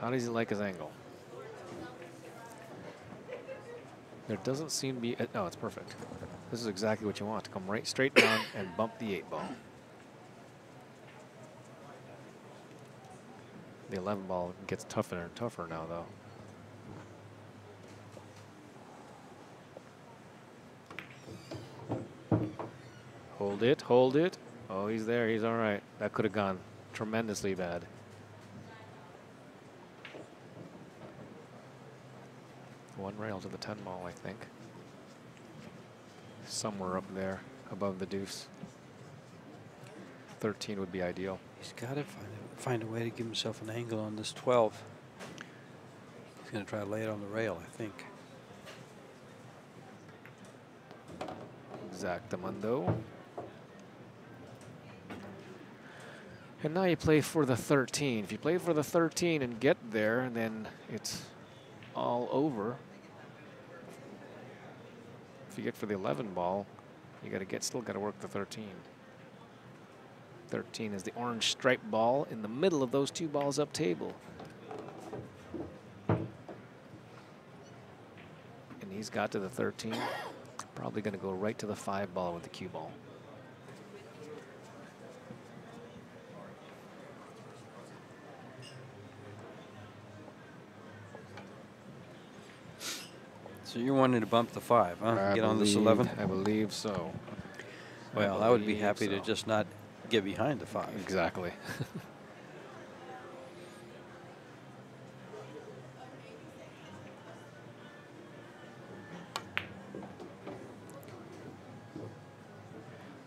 How does he like his angle? There doesn't seem to be, no, it's perfect. This is exactly what you want, to come right straight down and bump the 8 ball. The 11 ball gets tougher and tougher now, though. Hold it, hold it. Oh, he's there, he's all right. That could have gone tremendously bad. One rail to the 10 ball, I think. Somewhere up there, above the deuce. 13 would be ideal. He's got to find a way to give himself an angle on this 12. He's going to try to lay it on the rail, I think. Exactamundo. And now you play for the 13. If you play for the 13 and get there, then it's all over. If you get for the 11 ball, you still got to work the 13. 13 is the orange striped ball in the middle of those 2 balls up table. And he's got to the 13. Probably going to go right to the 5 ball with the cue ball. So you're wanting to bump the 5, huh? Get on this 11? I believe so. Well, I would be happy to just not get behind the 5. Exactly.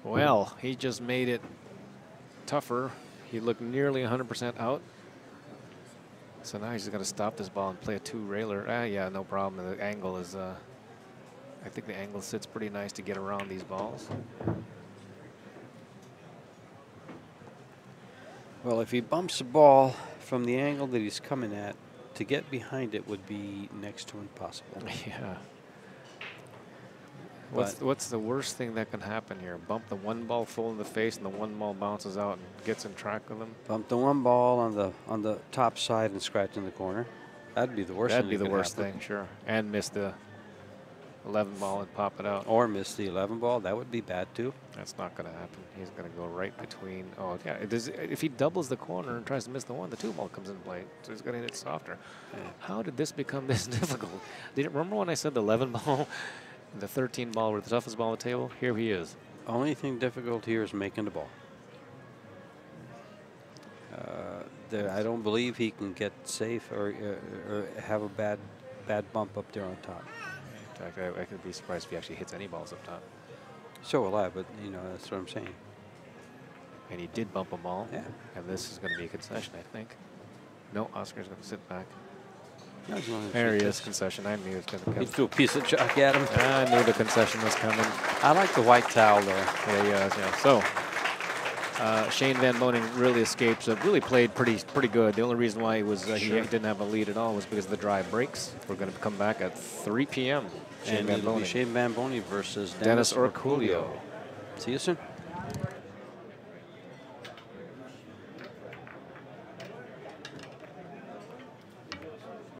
Well, he just made it tougher. He looked nearly 100% out. So now he's just going to stop this ball and play a 2-railer. Yeah, no problem. The angle is, I think the angle sits pretty nice to get around these balls. Well, if he bumps the ball from the angle that he's coming at, to get behind it would be next to impossible. Yeah. What's the worst thing that can happen here? Bump the 1 ball full in the face and the 1 ball bounces out and gets in track of them? Bump the 1 ball on the top side and scratch in the corner. That'd be the worst thing. That'd be the worst thing, sure. And miss the 11 ball and pop it out. Or miss the 11 ball. That would be bad, too. That's not going to happen. He's going to go right between. Oh, yeah. If he doubles the corner and tries to miss the 1, the 2 ball comes in play. So he's going to hit it softer. Yeah. How did this become this difficult? Did you remember when I said the 11 ball, the 13 ball were the toughest ball on the table? Here he is. Only thing difficult here is making the ball. I don't believe he can get safe or have a bad bump up there on top. In fact, I could be surprised if he actually hits any balls up top. So will I, but you know that's what I'm saying. And he did bump a ball. Yeah. And this is going to be a concession, I think. No, Oscar's going to sit back. No, There he is, concession. I knew it was going to come. He threw a piece of chalk at him. I knew the concession was coming. I like the white towel there. Yeah. So Shane Van Boening really escaped. So really played pretty good. The only reason why he was he didn't have a lead at all was because of the dry breaks. We're going to come back at 3 p.m. Shane Van Boening versus Dennis Orculio. See you soon.